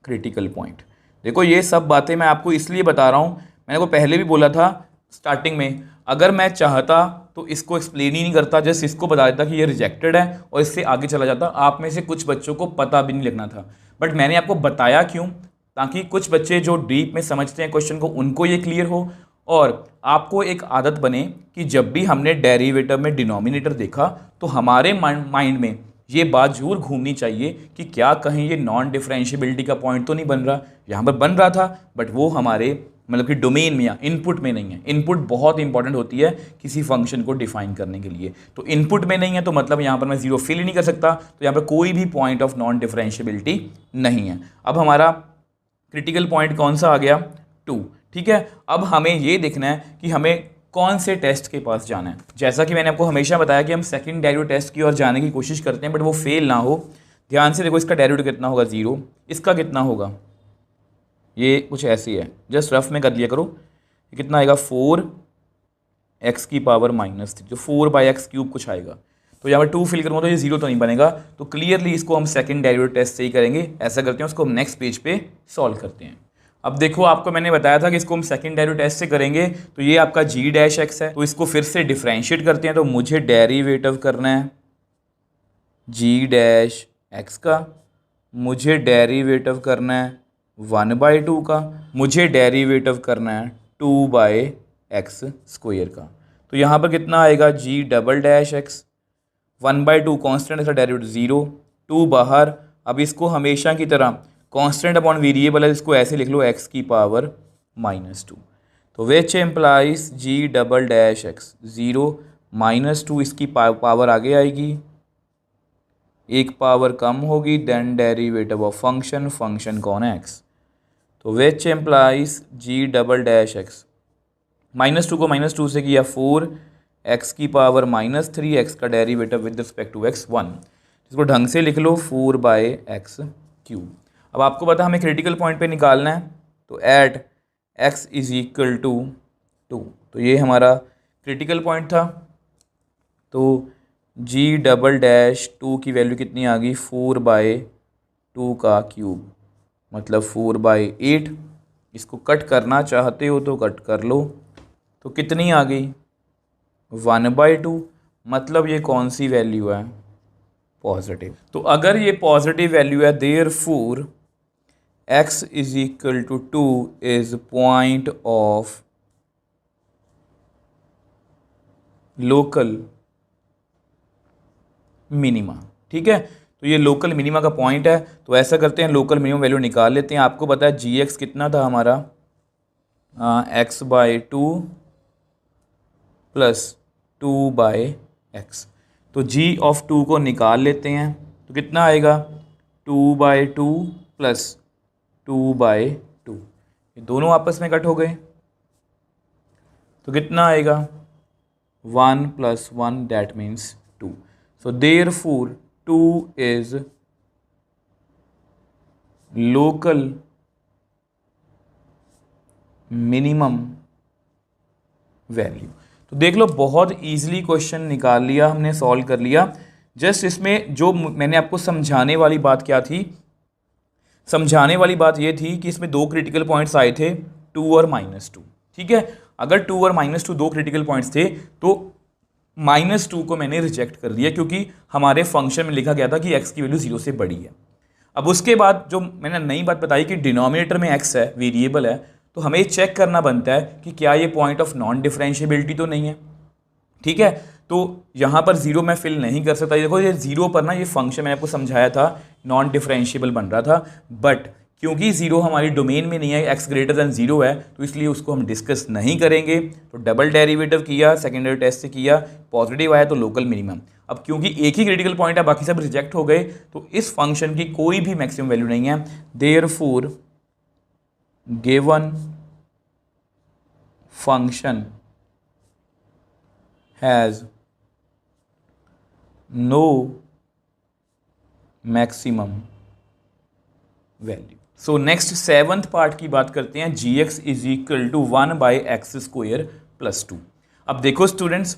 A: क्रिटिकल पॉइंट। देखो ये सब बातें मैं आपको इसलिए बता रहा हूँ, मैंने को पहले भी बोला था स्टार्टिंग में, अगर मैं चाहता तो इसको एक्सप्लेन ही नहीं करता, जस्ट इसको बता देता कि ये रिजेक्टेड है और इससे आगे चला जाता। आप में से कुछ बच्चों को पता भी नहीं लगना था, बट मैंने आपको बताया क्यों, ताकि कुछ बच्चे जो डीप में समझते हैं क्वेश्चन को उनको ये क्लियर हो, और आपको एक आदत बने कि जब भी हमने डेरिवेटिव में डिनोमिनेटर देखा तो हमारे माइंड में ये बात जरूर घूमनी चाहिए कि क्या कहीं ये नॉन डिफरेंशिएबिलिटी का पॉइंट तो नहीं बन रहा। यहाँ पर बन रहा था बट वो हमारे मतलब कि डोमेन में या इनपुट में नहीं है। इनपुट बहुत इंपॉर्टेंट होती है किसी फंक्शन को डिफाइन करने के लिए, तो इनपुट में नहीं है तो मतलब यहाँ पर मैं 0 फिल ही नहीं कर सकता, तो यहाँ पर कोई भी पॉइंट ऑफ नॉन डिफरेंशिएबिलिटी नहीं है। अब हमारा क्रिटिकल पॉइंट कौन सा आ गया, 2, ठीक है। अब हमें ये देखना है कि हमें कौन से टेस्ट के पास जाना है। जैसा कि मैंने आपको हमेशा बताया कि हम सेकंड डेरिवेटिव टेस्ट की ओर जाने की कोशिश करते हैं बट वो फेल ना हो। ध्यान से देखो इसका डेरिवेटिव कितना होगा 0, इसका कितना होगा, ये कुछ ऐसी है, जस्ट रफ में कर लिया करो। ये कितना आएगा 4x की पावर -3, जो 4/x क्यूब कुछ आएगा। तो यहाँ पर 2 फिल करूँगा तो ये 0 तो नहीं बनेगा, तो क्लियरली इसको हम सेकंड डेरिवेटिव टेस्ट से ही करेंगे। ऐसा करते हैं, उसको हम नेक्स्ट पेज पे सॉल्व करते हैं। अब देखो आपको मैंने बताया था कि इसको हम सेकंड डेरिवेटिव टेस्ट से करेंगे, तो ये आपका g डैश x है, तो इसको फिर से डिफरेंशिएट करते हैं। तो मुझे डेरिवेटिव करना है g डैश x का, मुझे डेरिवेटिव करना है 1/2 का, मुझे डेरिवेटिव करना है 2/x स्क्वायर का। तो यहाँ पर कितना आएगा g double dash x, 1/2 constant, इसका डेरिवेटिव 0, 2 बाहर। अब इसको हमेशा की तरह कांस्टेंट अपॉन वेरिएबल है, इसको ऐसे लिख लो x की पावर -2। तो which employees g double dash x 0 -2, इसकी पावर आगे आएगी, एक पावर कम होगी, then derivative of function, function कौन है x। तो which implies g double dash x, -2 को -2 से किया 4 एक्स की पावर -3 एक्स का derivative with respect to x 1, इसको ढंग से लिख लो 4/x³। अब आपको पता हमें क्रिटिकल पॉइंट पे निकालना है, तो at x is equal to 2, तो ये हमारा क्रिटिकल पॉइंट था। तो g डबल डैश 2 की वैल्यू कितनी आ गई, 4/2 का क्यूब, मतलब 4/8। इसको कट करना चाहते हो तो कट कर लो, तो कितनी आ गई 1/2, मतलब ये कौन सी वैल्यू है, पॉजिटिव। तो अगर ये पॉजिटिव वैल्यू है, therefore x is equal to 2 is point of local minima. ठीक है, तो ये लोकल मिनिमा का पॉइंट है। तो ऐसा करते हैं, लोकल मिनिमम वैल्यू निकाल लेते हैं। आपको पता है जी एक्स कितना था हमारा, x/2 प्लस 2/x। तो g ऑफ 2 को निकाल लेते हैं, तो कितना आएगा 2/2 प्लस 2/2, ये दोनों आपस में कट हो गए, तो कितना आएगा 1 + 1 that means 2। So therefore 2 is local minimum value. तो देख लो, बहुत इजीली क्वेश्चन निकाल लिया हमने, सॉल्व कर लिया। जस्ट इसमें जो मैंने आपको समझाने वाली बात क्या थी, समझाने वाली बात ये थी कि इसमें दो क्रिटिकल पॉइंट्स आए थे, 2 और -2। ठीक है, अगर 2 और -2 दो क्रिटिकल पॉइंट्स थे तो -2 को मैंने रिजेक्ट कर दिया, क्योंकि हमारे फंक्शन में लिखा गया था कि x की वैल्यू 0 से बड़ी है। अब उसके बाद जो मैंने नई बात बताई कि डिनोमिनेटर में x है, वेरिएबल है, तो हमें ये चेक करना बनता है कि क्या ये पॉइंट ऑफ नॉन डिफरेंशिएबिलिटी तो नहीं है। ठीक है, तो यहाँ पर 0 मैं फिल नहीं कर सकता। देखो ये 0 पर ना, ये फंक्शन मैंने आपको समझाया था नॉन डिफरेंशिएबल बन रहा था, बट क्योंकि 0 हमारी डोमेन में नहीं है, x ग्रेटर देन 0 है, तो इसलिए उसको हम डिस्कस नहीं करेंगे। तो डबल डेरिवेटिव किया, सेकेंडरी टेस्ट से किया, पॉजिटिव आया तो लोकल मिनिमम। अब क्योंकि एक ही क्रिटिकल पॉइंट है, बाकी सब रिजेक्ट हो गए, तो इस फंक्शन की कोई भी मैक्सिमम वैल्यू नहीं है। Therefore given function has no maximum value. So next 7th part की बात करते हैं, g x is equal to 1/x² + 2। अब देखो स्टूडेंट्स,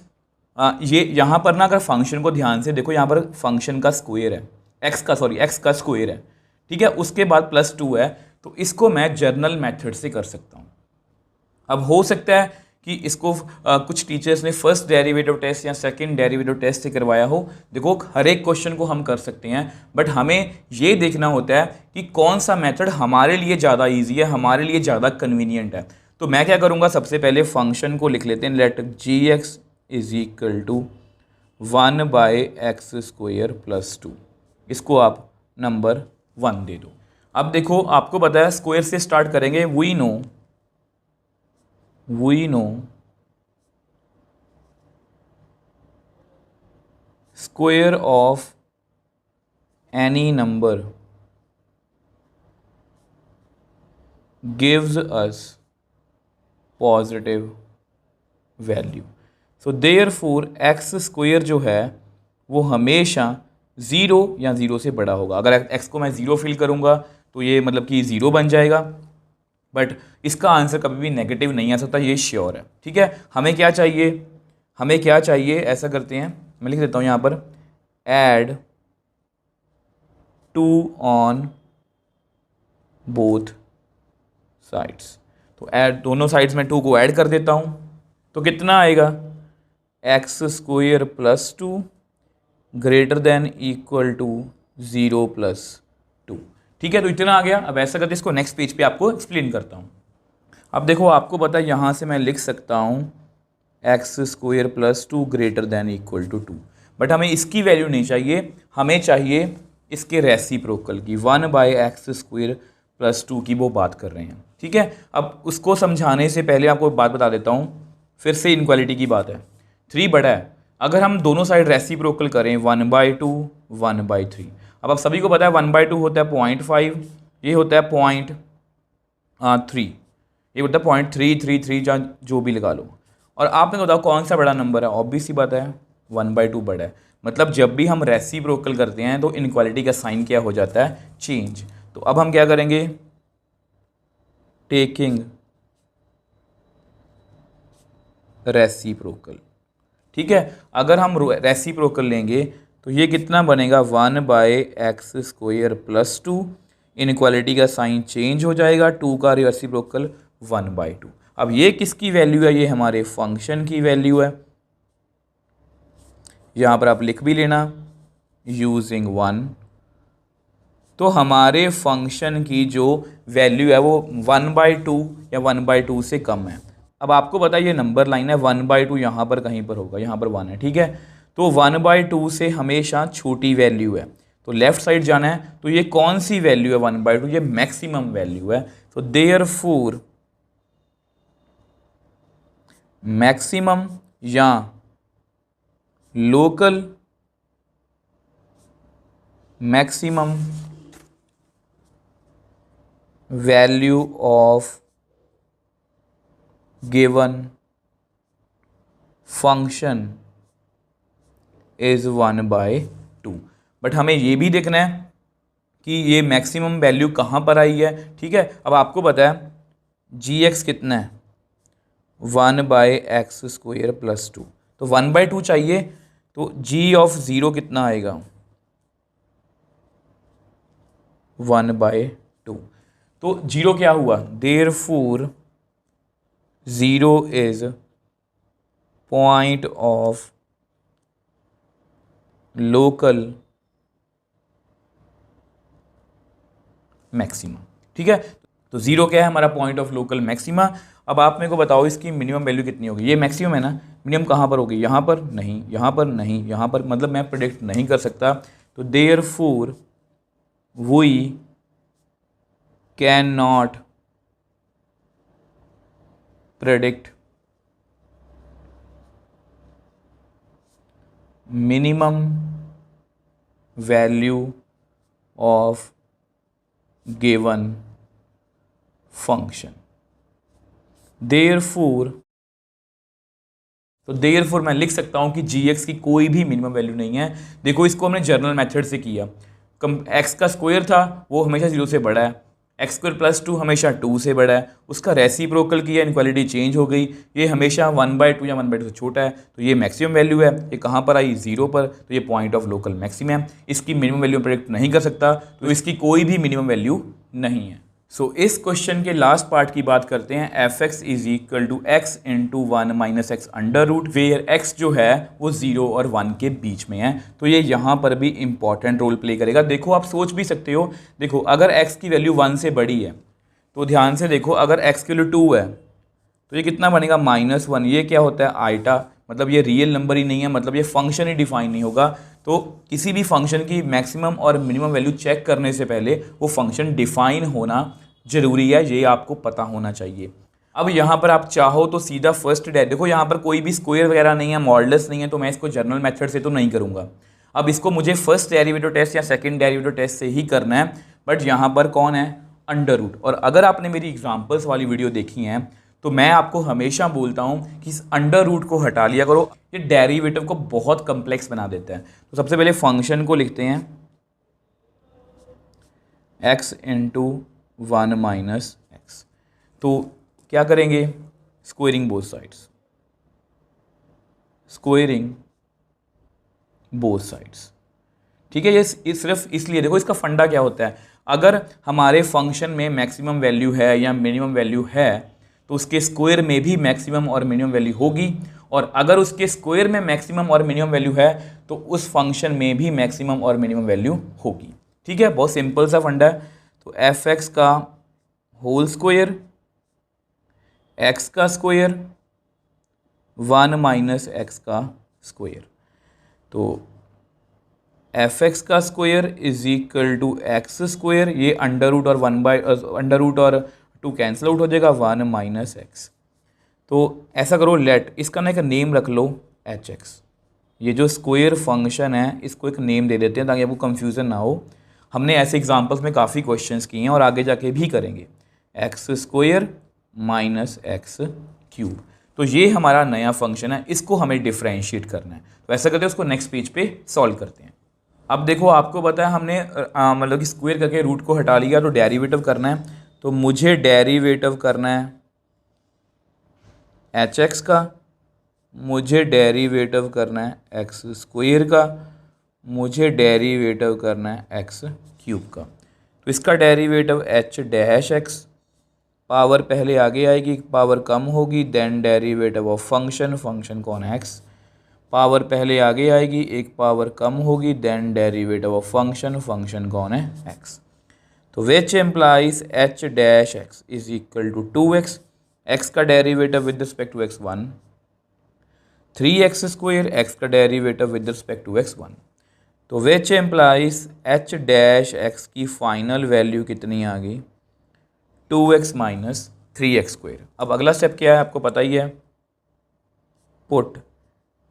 A: ये यहाँ पर ना अगर फंक्शन को ध्यान से देखो, यहाँ पर फंक्शन का स्क्वायर है, एक्स का स्क्वायर है। ठीक है, उसके बाद +2 है, तो इसको मैं जर्नल मेथड से कर सकता हूँ। अब हो सकता है कि इसको कुछ टीचर्स ने फर्स्ट डेरिवेटिव टेस्ट या सेकंड डेरिवेटिव टेस्ट से करवाया हो। देखो हर एक क्वेश्चन को हम कर सकते हैं, बट हमें ये देखना होता है कि कौन सा मेथड हमारे लिए ज़्यादा इजी है, हमारे लिए ज़्यादा कन्वीनियंट है। तो मैं क्या करूँगा, सबसे पहले फंक्शन को लिख लेते हैं, let g x is equal to 1/x² + 2। इसको आप नंबर 1 दे दो। अब देखो आपको पता है स्क्वायर से स्टार्ट करेंगे, we know square of any number gives us positive value. So therefore x² जो है वो हमेशा 0 या 0 से बड़ा होगा। अगर x को मैं 0 फिल करूँगा तो ये मतलब कि 0 बन जाएगा, बट इसका आंसर कभी भी नेगेटिव नहीं आ सकता, ये श्योर है। ठीक है, हमें क्या चाहिए, ऐसा करते हैं, मैं लिख देता हूँ यहाँ पर, ऐड 2 ऑन बोथ साइड्स। तो ऐड, दोनों साइड्स में 2 को ऐड कर देता हूँ, तो कितना आएगा x² + 2 greater than equal to 0 + 2। ठीक है, तो इतना आ गया। अब ऐसा करते इसको नेक्स्ट पेज पे आपको एक्सप्लेन करता हूँ। अब देखो आपको पता है यहाँ से मैं लिख सकता हूँ x² + 2 greater than equal to 2, but हमें इसकी वैल्यू नहीं चाहिए, हमें चाहिए इसके रेसिप्रोकल की, 1/x² + 2 की वो बात कर रहे हैं। ठीक है, अब उसको समझाने से पहले आपको बात बता देता हूँ, फिर से इनक्वालिटी की बात है, 3 बड़ा है। अगर हम दोनों साइड रेसिप्रोकल करें 1/2 1/3, अब आप सभी को पता है 1/2 होता है 0.5, ये होता है 3, ये बोलता है 0.333 जहाँ जो भी लगा लो। और आपने बताओ कौन सा बड़ा नंबर है, ऑब्वियस सी बात है 1/2 बड़ा है। मतलब जब भी हम रेसिप्रोकल करते हैं तो इनक्वालिटी का साइन क्या हो जाता है, चेंज। तो अब हम क्या करेंगे, टेकिंग रेसिप्रोकल, ठीक है। अगर हम रेसिप्रोकल लेंगे तो ये कितना बनेगा, 1/x² + 2, इनक्वालिटी का साइन चेंज हो जाएगा, 2 का रेसिप्रोकल 1/2। अब ये किसकी वैल्यू है, ये हमारे फंक्शन की वैल्यू है। यहाँ पर आप लिख भी लेना यूजिंग 1। तो हमारे फंक्शन की जो वैल्यू है वो 1/2 या 1/2 से कम है। अब आपको पता है ये नंबर लाइन है, 1/2 यहाँ पर कहीं पर होगा, यहाँ पर 1 है, ठीक है। तो 1/2 से हमेशा छोटी वैल्यू है, तो लेफ्ट साइड जाना है। तो ये कौन सी वैल्यू है 1/2, ये मैक्सिमम वैल्यू है। तो देयरफॉर मैक्सिमम या local maximum value of given function is 1/2। But हमें ये भी देखना है कि ये मैक्सिमम वैल्यू कहाँ पर आई है, ठीक है। अब आपको पता है g(x) कितना है, 1/x² + 2, तो 1/2 चाहिए। तो g(0) कितना आएगा, 1/2। तो 0 क्या हुआ, therefore 0 is point of local maxima, ठीक है। तो 0 क्या है, हमारा पॉइंट ऑफ लोकल मैक्सिमा। अब आप मेरे को बताओ इसकी मिनिमम वैल्यू कितनी होगी, ये मैक्सिमम है ना, मिनिमम कहाँ पर होगी, यहाँ पर नहीं, यहाँ पर नहीं, यहाँ पर, मतलब मैं प्रेडिक्ट नहीं कर सकता। तो therefore we can not predict minimum value of given function. Therefore, तो देयरफॉर मैं लिख सकता हूं कि g(x) की कोई भी मिनिमम वैल्यू नहीं है। देखो इसको हमने जर्नल मेथड से किया, x का स्क्वायर था वो हमेशा 0 से बड़ा है, x² + 2 हमेशा 2 से बड़ा है, उसका रेसिप्रोकल किया, इनक्वालिटी चेंज हो गई, ये हमेशा 1/2 या 1/2 से छोटा है। तो ये मैक्सिमम वैल्यू है, ये कहाँ पर आई, 0 पर। तो ये पॉइंट ऑफ लोकल मैक्सिमम है, इसकी मिनिमम वैल्यू प्रेडिक्ट नहीं कर सकता, तो इसकी कोई भी मिनिमम वैल्यू नहीं है। सो इस क्वेश्चन के लास्ट पार्ट की बात करते हैं। f(x) = x × 1 - x under root, where x जो है वो 0 और 1 के बीच में है। तो ये यहाँ पर भी इंपॉर्टेंट रोल प्ले करेगा। देखो आप सोच भी सकते हो, देखो अगर x की वैल्यू 1 से बड़ी है तो ध्यान से देखो, अगर x की वैल्यू 2 है तो ये कितना बनेगा, -1। ये क्या होता है, आइटा, मतलब ये रियल नंबर ही नहीं है, मतलब ये फंक्शन ही डिफाइन नहीं होगा। तो किसी भी फंक्शन की मैक्सिमम और मिनिमम वैल्यू चेक करने से पहले वो फंक्शन डिफाइन होना जरूरी है, ये आपको पता होना चाहिए। अब यहाँ पर आप चाहो तो सीधा फर्स्ट देखो यहाँ पर कोई भी स्क्वायर वगैरह नहीं है, मॉडुलस नहीं है, तो मैं इसको जर्नल मेथड से तो नहीं करूँगा। अब इसको मुझे फर्स्ट डेरिवेटिव टेस्ट या सेकंड डेरिवेटिव टेस्ट से ही करना है। बट यहाँ पर कौन है, अंडर रूट। और अगर आपने मेरी एग्जाम्पल्स वाली वीडियो देखी हैं तो मैं आपको हमेशा बोलता हूँ कि इस अंडर रूट को हटा लिया करो, ये डेरिवेटिव को बहुत कम्प्लेक्स बना देता है। तो सबसे पहले फंक्शन को लिखते हैं x × 1 - x। तो क्या करेंगे, squaring both sides, squaring both sides, ठीक है। ये सिर्फ इसलिए, देखो इसका फंडा क्या होता है, अगर हमारे फंक्शन में मैक्सिमम वैल्यू है या मिनिमम वैल्यू है तो उसके स्क्वायर में भी मैक्सिमम और मिनिमम वैल्यू होगी, और अगर उसके स्क्वायर में मैक्सिमम और मिनिमम वैल्यू है तो उस फंक्शन में भी मैक्सिमम और मिनिमम वैल्यू होगी, ठीक है। बहुत सिंपल सा फंडा है। तो f(x) का होल स्क्वायर, x का स्क्वायर, 1 - x का स्क्वायर। तो f(x) का स्क्वायर = x², ये अंडर रूट और 2 कैंसिल आउट हो जाएगा, 1 - x। तो ऐसा करो, लेट इसका ना एक नेम रख लो hx। ये जो स्क्वायर फंक्शन है इसको एक नेम दे देते हैं ताकि आपको कंफ्यूजन ना हो। हमने ऐसे एग्जांपल्स में काफ़ी क्वेश्चंस किए हैं और आगे जाके भी करेंगे। X square minus x cube. तो ये हमारा नया फंक्शन है, इसको हमें डिफ्रेंशिएट करना है। तो ऐसा करते हैं, उसको नेक्स्ट पेज पे सॉल्व करते हैं। अब देखो आपको पता है हमने मतलब कि स्क्वायर करके रूट को हटा लिया, तो डेरिवेटिव करना है। तो मुझे डेरिवेटिव करना है एच एक्स का, मुझे डेरिवेटिव करना है एक्स स्क्वायर का, मुझे डेरिवेटिव करना है एक्स क्यूब का। तो इसका derivative h dash x, power पहले आगे आएगी, पावर कम होगी, then derivative of function, function कौन है एक्स, पावर पहले आगे आएगी, एक पावर कम होगी, then derivative of function, function कौन है एक्स। तो which implies h dash x is equal to 2x, x का derivative with respect to x 1, 3x square, x का derivative with respect to x 1। तो which implies h dash x की final value कितनी आ गई, 2x minus 3x square. अब अगला step क्या है आपको पता ही है, put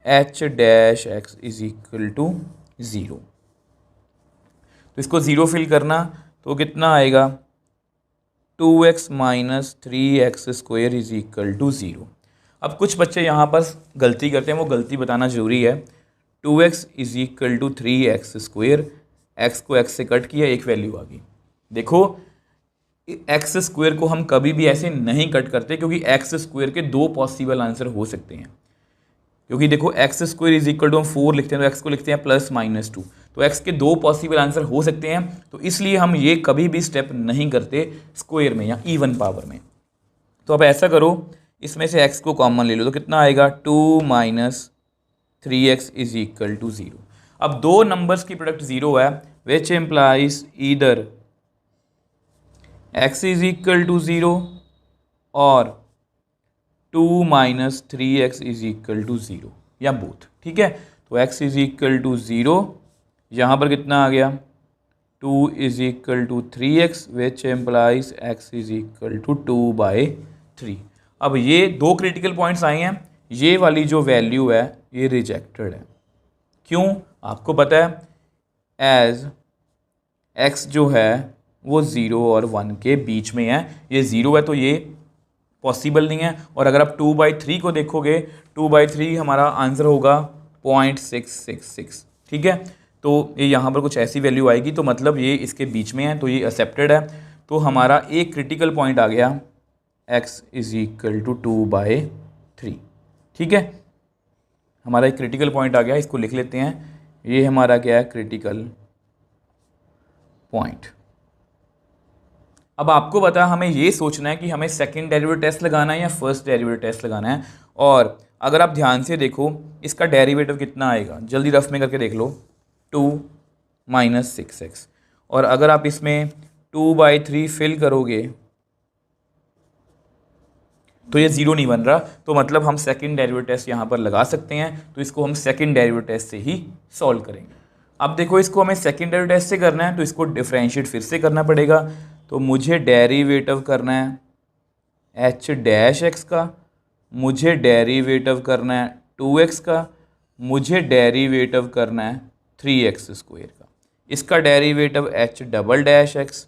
A: h dash x is equal to 0। तो इसको 0 फिल करना, तो कितना आएगा, 2x minus 3x square is equal to 0। अब कुछ बच्चे यहाँ पर गलती करते हैं, वो गलती बताना जरूरी है। 2x is equal to 3x square, x को x से कट किया, एक वैल्यू आ गई। देखो एक्स स्क्वायर को हम कभी भी ऐसे नहीं कट करते, क्योंकि एक्स स्क्वायर के दो पॉसिबल आंसर हो सकते हैं। क्योंकि देखो x square is equal to हम 4 लिखते हैं, तो एक्स को लिखते हैं प्लस माइनस 2, तो एक्स के दो पॉसिबल आंसर हो सकते हैं। तो इसलिए हम ये कभी भी स्टेप नहीं करते स्क्वायर में या इवन पावर में। तो अब ऐसा करो, इसमें से एक्स को कॉमन ले लो, तो कितना आएगा, 2 minus 3x is equal to 0। अब दो नंबर्स की प्रोडक्ट 0 है, which implies either x is equal to 0 और 2 minus 3x is equal to 0, या बोथ। ठीक है, तो x इज इक्वल टू 0, यहाँ पर कितना आ गया, 2 is equal to 3x, which implies x is equal to 2/3। अब ये दो क्रिटिकल पॉइंट्स आए हैं, ये वाली जो वैल्यू है ये रिजेक्टेड है। क्यों, आपको पता है, एज x जो है वो 0 और 1 के बीच में है, ये 0 है तो ये पॉसिबल नहीं है। और अगर आप 2/3 को देखोगे, 2/3 हमारा आंसर होगा 0.666। ठीक है, तो ये यहाँ पर कुछ ऐसी वैल्यू आएगी, तो मतलब ये इसके बीच में है, तो ये एक्सेप्टेड है। तो हमारा एक क्रिटिकल पॉइंट आ गया, x इज इक्वल टू 2/3। ठीक है, हमारा एक क्रिटिकल पॉइंट आ गया, इसको लिख लेते हैं। ये हमारा क्या है, क्रिटिकल पॉइंट। अब आपको पता है हमें ये सोचना है कि हमें सेकंड डेरिवेटिव टेस्ट लगाना है या फर्स्ट डेरिवेटिव टेस्ट लगाना है। और अगर आप ध्यान से देखो, इसका डेरिवेटिव कितना आएगा, जल्दी रफ में करके देख लो, 2 माइनस 6x। और अगर आप इसमें 2/3 फिल करोगे तो ये 0 नहीं बन रहा, तो मतलब हम सेकंड डेरिवेटिव टेस्ट यहाँ पर लगा सकते हैं। तो इसको हम सेकंड डेरिवेटिव टेस्ट से ही सॉल्व करेंगे। अब देखो इसको हमें सेकंड डेरिवेटिव टेस्ट से करना है, तो इसको डिफरेंशिएट फिर से करना पड़ेगा। तो मुझे डेरिवेटिव करना है एच डैश एक्स का, मुझे डेरिवेटिव करना है 2x का, मुझे डेरिवेटिव करना है 3x स्क्वायर का। इसका derivative H double dash x,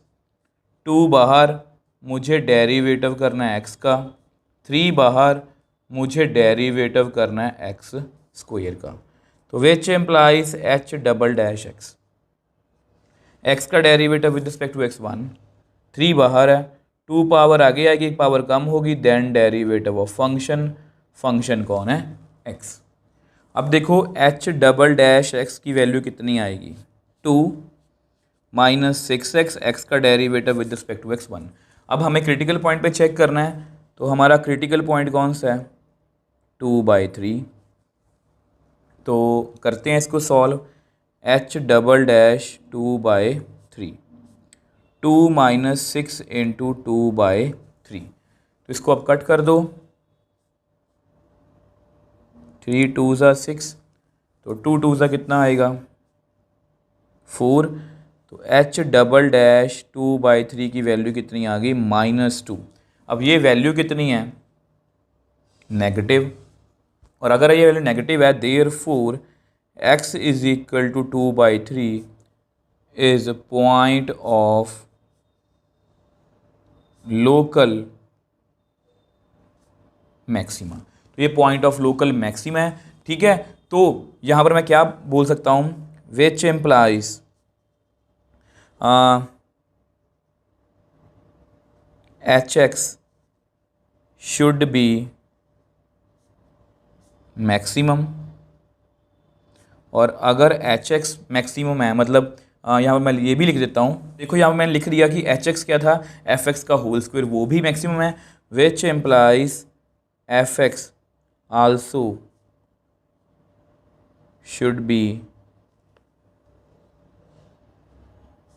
A: 2 बाहर, मुझे डेरिवेटिव करना है x का, 3 बाहर, मुझे डेरिवेटिव करना है x स्क्वायर का। तो which implies h double dash x, x का derivative with respect to x1, 3 बाहर है, 2 पावर आगे आएगी, एक पावर कम होगी, then derivative of function, function कौन है x। अब देखो h डबल डैश x की वैल्यू कितनी आएगी, 2 माइनस 6x, x का derivative with respect to x1। अब हमें क्रिटिकल पॉइंट पे चेक करना है, तो हमारा क्रिटिकल पॉइंट कौन सा है, 2/3। तो करते हैं इसको solve, h double dash 2/3, 2 minus 6 into 2/3। तो इसको अब कट कर दो, 3 2 ज़ा 6, तो 2 2 ज़ा कितना आएगा, 4। तो h डबल डैश 2/3 की वैल्यू कितनी आ गई, -2। अब ये वैल्यू कितनी है, नेगेटिव। और अगर ये वैल्यू नेगेटिव है, therefore x is equal to 2/3 is point of local maxima. तो ये पॉइंट ऑफ लोकल मैक्सिमा है, ठीक है। तो यहाँ पर मैं क्या बोल सकता हूँ, विच implies H x should be maximum. और अगर एच एक्स मैक्सिमम है, मतलब यहाँ पर मैं ये भी लिख देता हूँ, देखो यहाँ पर मैंने लिख दिया कि एच एक्स क्या था, एफ एक्स का होल स्क्वायर, वो भी मैक्सिमम है, which implies f x also should be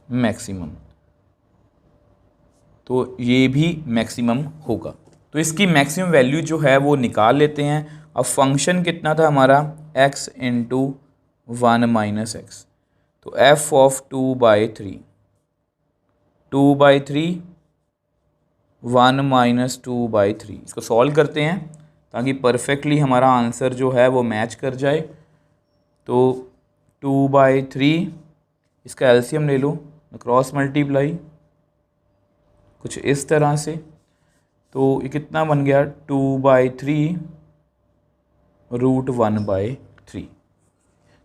A: maximum. तो ये भी मैक्सिमम होगा। तो इसकी मैक्सिमम वैल्यू जो है वो निकाल लेते हैं। अब फंक्शन कितना था हमारा, x इंटू 1 माइनस एक्स, तो f ऑफ 2/3, 2/3 1 माइनस 2/3, इसको सॉल्व करते हैं ताकि परफेक्टली हमारा आंसर जो है वो मैच कर जाए। तो 2/3, इसका एलसीएम ले लो, क्रॉस मल्टीप्लाई कुछ इस तरह से, तो ये कितना बन गया, 2/3 √1/3।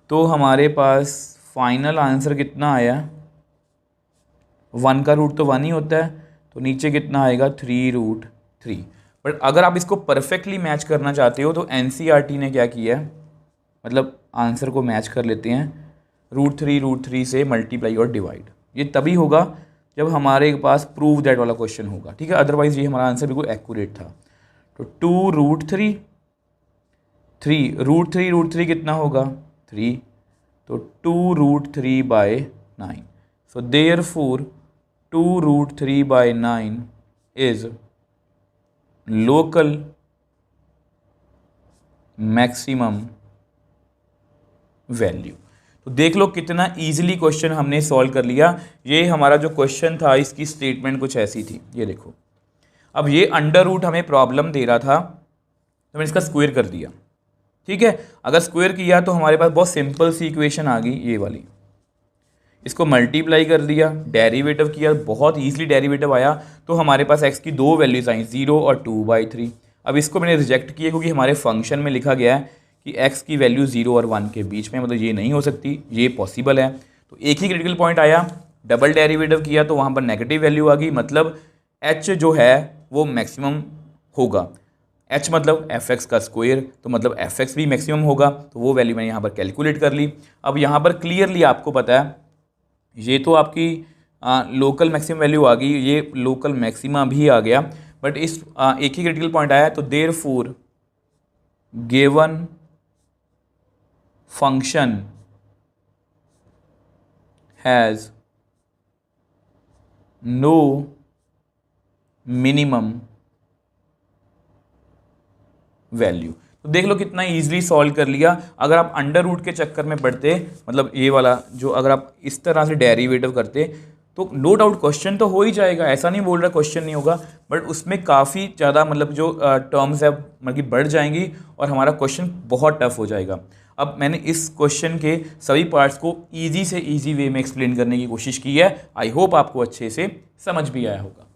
A: तो हमारे पास फाइनल आंसर कितना आया, 1 का रूट तो 1 ही होता है, तो नीचे कितना आएगा 3√3। बट अगर आप इसको परफेक्टली मैच करना चाहते हो तो एनसीईआरटी ने क्या किया है, मतलब आंसर को मैच कर लेते हैं, √3 से मल्टीप्लाई और डिवाइड। ये तभी होगा जब हमारे पास प्रूव दैट वाला क्वेश्चन होगा, ठीक है। अदरवाइज ये हमारा आंसर बिल्कुल एक्यूरेट था। तो 2√3, √3 कितना होगा 3, तो 2√3/9। So therefore 2√3/9 is local maximum value. तो देख लो कितना इजीली क्वेश्चन हमने सॉल्व कर लिया। ये हमारा जो क्वेश्चन था इसकी स्टेटमेंट कुछ ऐसी थी, ये देखो। अब ये अंडर रूट हमें प्रॉब्लम दे रहा था तो मैंने इसका स्क्वायर कर दिया, ठीक है। अगर स्क्वायर किया तो हमारे पास बहुत सिंपल सी इक्वेशन आ गई, ये वाली। इसको मल्टीप्लाई कर दिया, डेरिवेटिव किया, बहुत ईजिली डेरिवेटिव आया, तो हमारे पास एक्स की दो वैल्यूज आई, 0 और 2/3। अब इसको मैंने रिजेक्ट किया क्योंकि हमारे फंक्शन में लिखा गया है कि x की वैल्यू 0 और 1 के बीच में, मतलब ये नहीं हो सकती, ये पॉसिबल है। तो एक ही क्रिटिकल पॉइंट आया, डबल डेरिवेटिव किया तो वहाँ पर नेगेटिव वैल्यू आ गई, मतलब h जो है वो मैक्सिमम होगा। h मतलब f(x) का स्क्वायर, तो मतलब f(x) भी मैक्सिमम होगा, तो वो वैल्यू मैंने यहाँ पर कैलकुलेट कर ली। अब यहाँ पर क्लियरली आपको पता है, ये तो आपकी लोकल मैक्सिमम वैल्यू आ गई, ये लोकल मैक्सिमा भी आ गया, बट इस एक ही क्रिटिकल पॉइंट आया, तो therefore given function has no minimum value. तो देख लो कितना इजीली सॉल्व कर लिया। अगर आप अंडर रूट के चक्कर में पड़ते, मतलब ये वाला जो, अगर आप इस तरह से डेरिवेटिव करते तो नो डाउट क्वेश्चन तो हो ही जाएगा, ऐसा नहीं बोल रहा क्वेश्चन नहीं होगा, बट उसमें काफ़ी ज़्यादा मतलब जो टर्म्स है मतलब कि बढ़ जाएंगी और हमारा क्वेश्चन बहुत टफ हो जाएगा। अब मैंने इस क्वेश्चन के सभी पार्ट्स को ईजी से ईजी वे में एक्सप्लेन करने की कोशिश की है। आई होप आपको अच्छे से समझ भी आया होगा।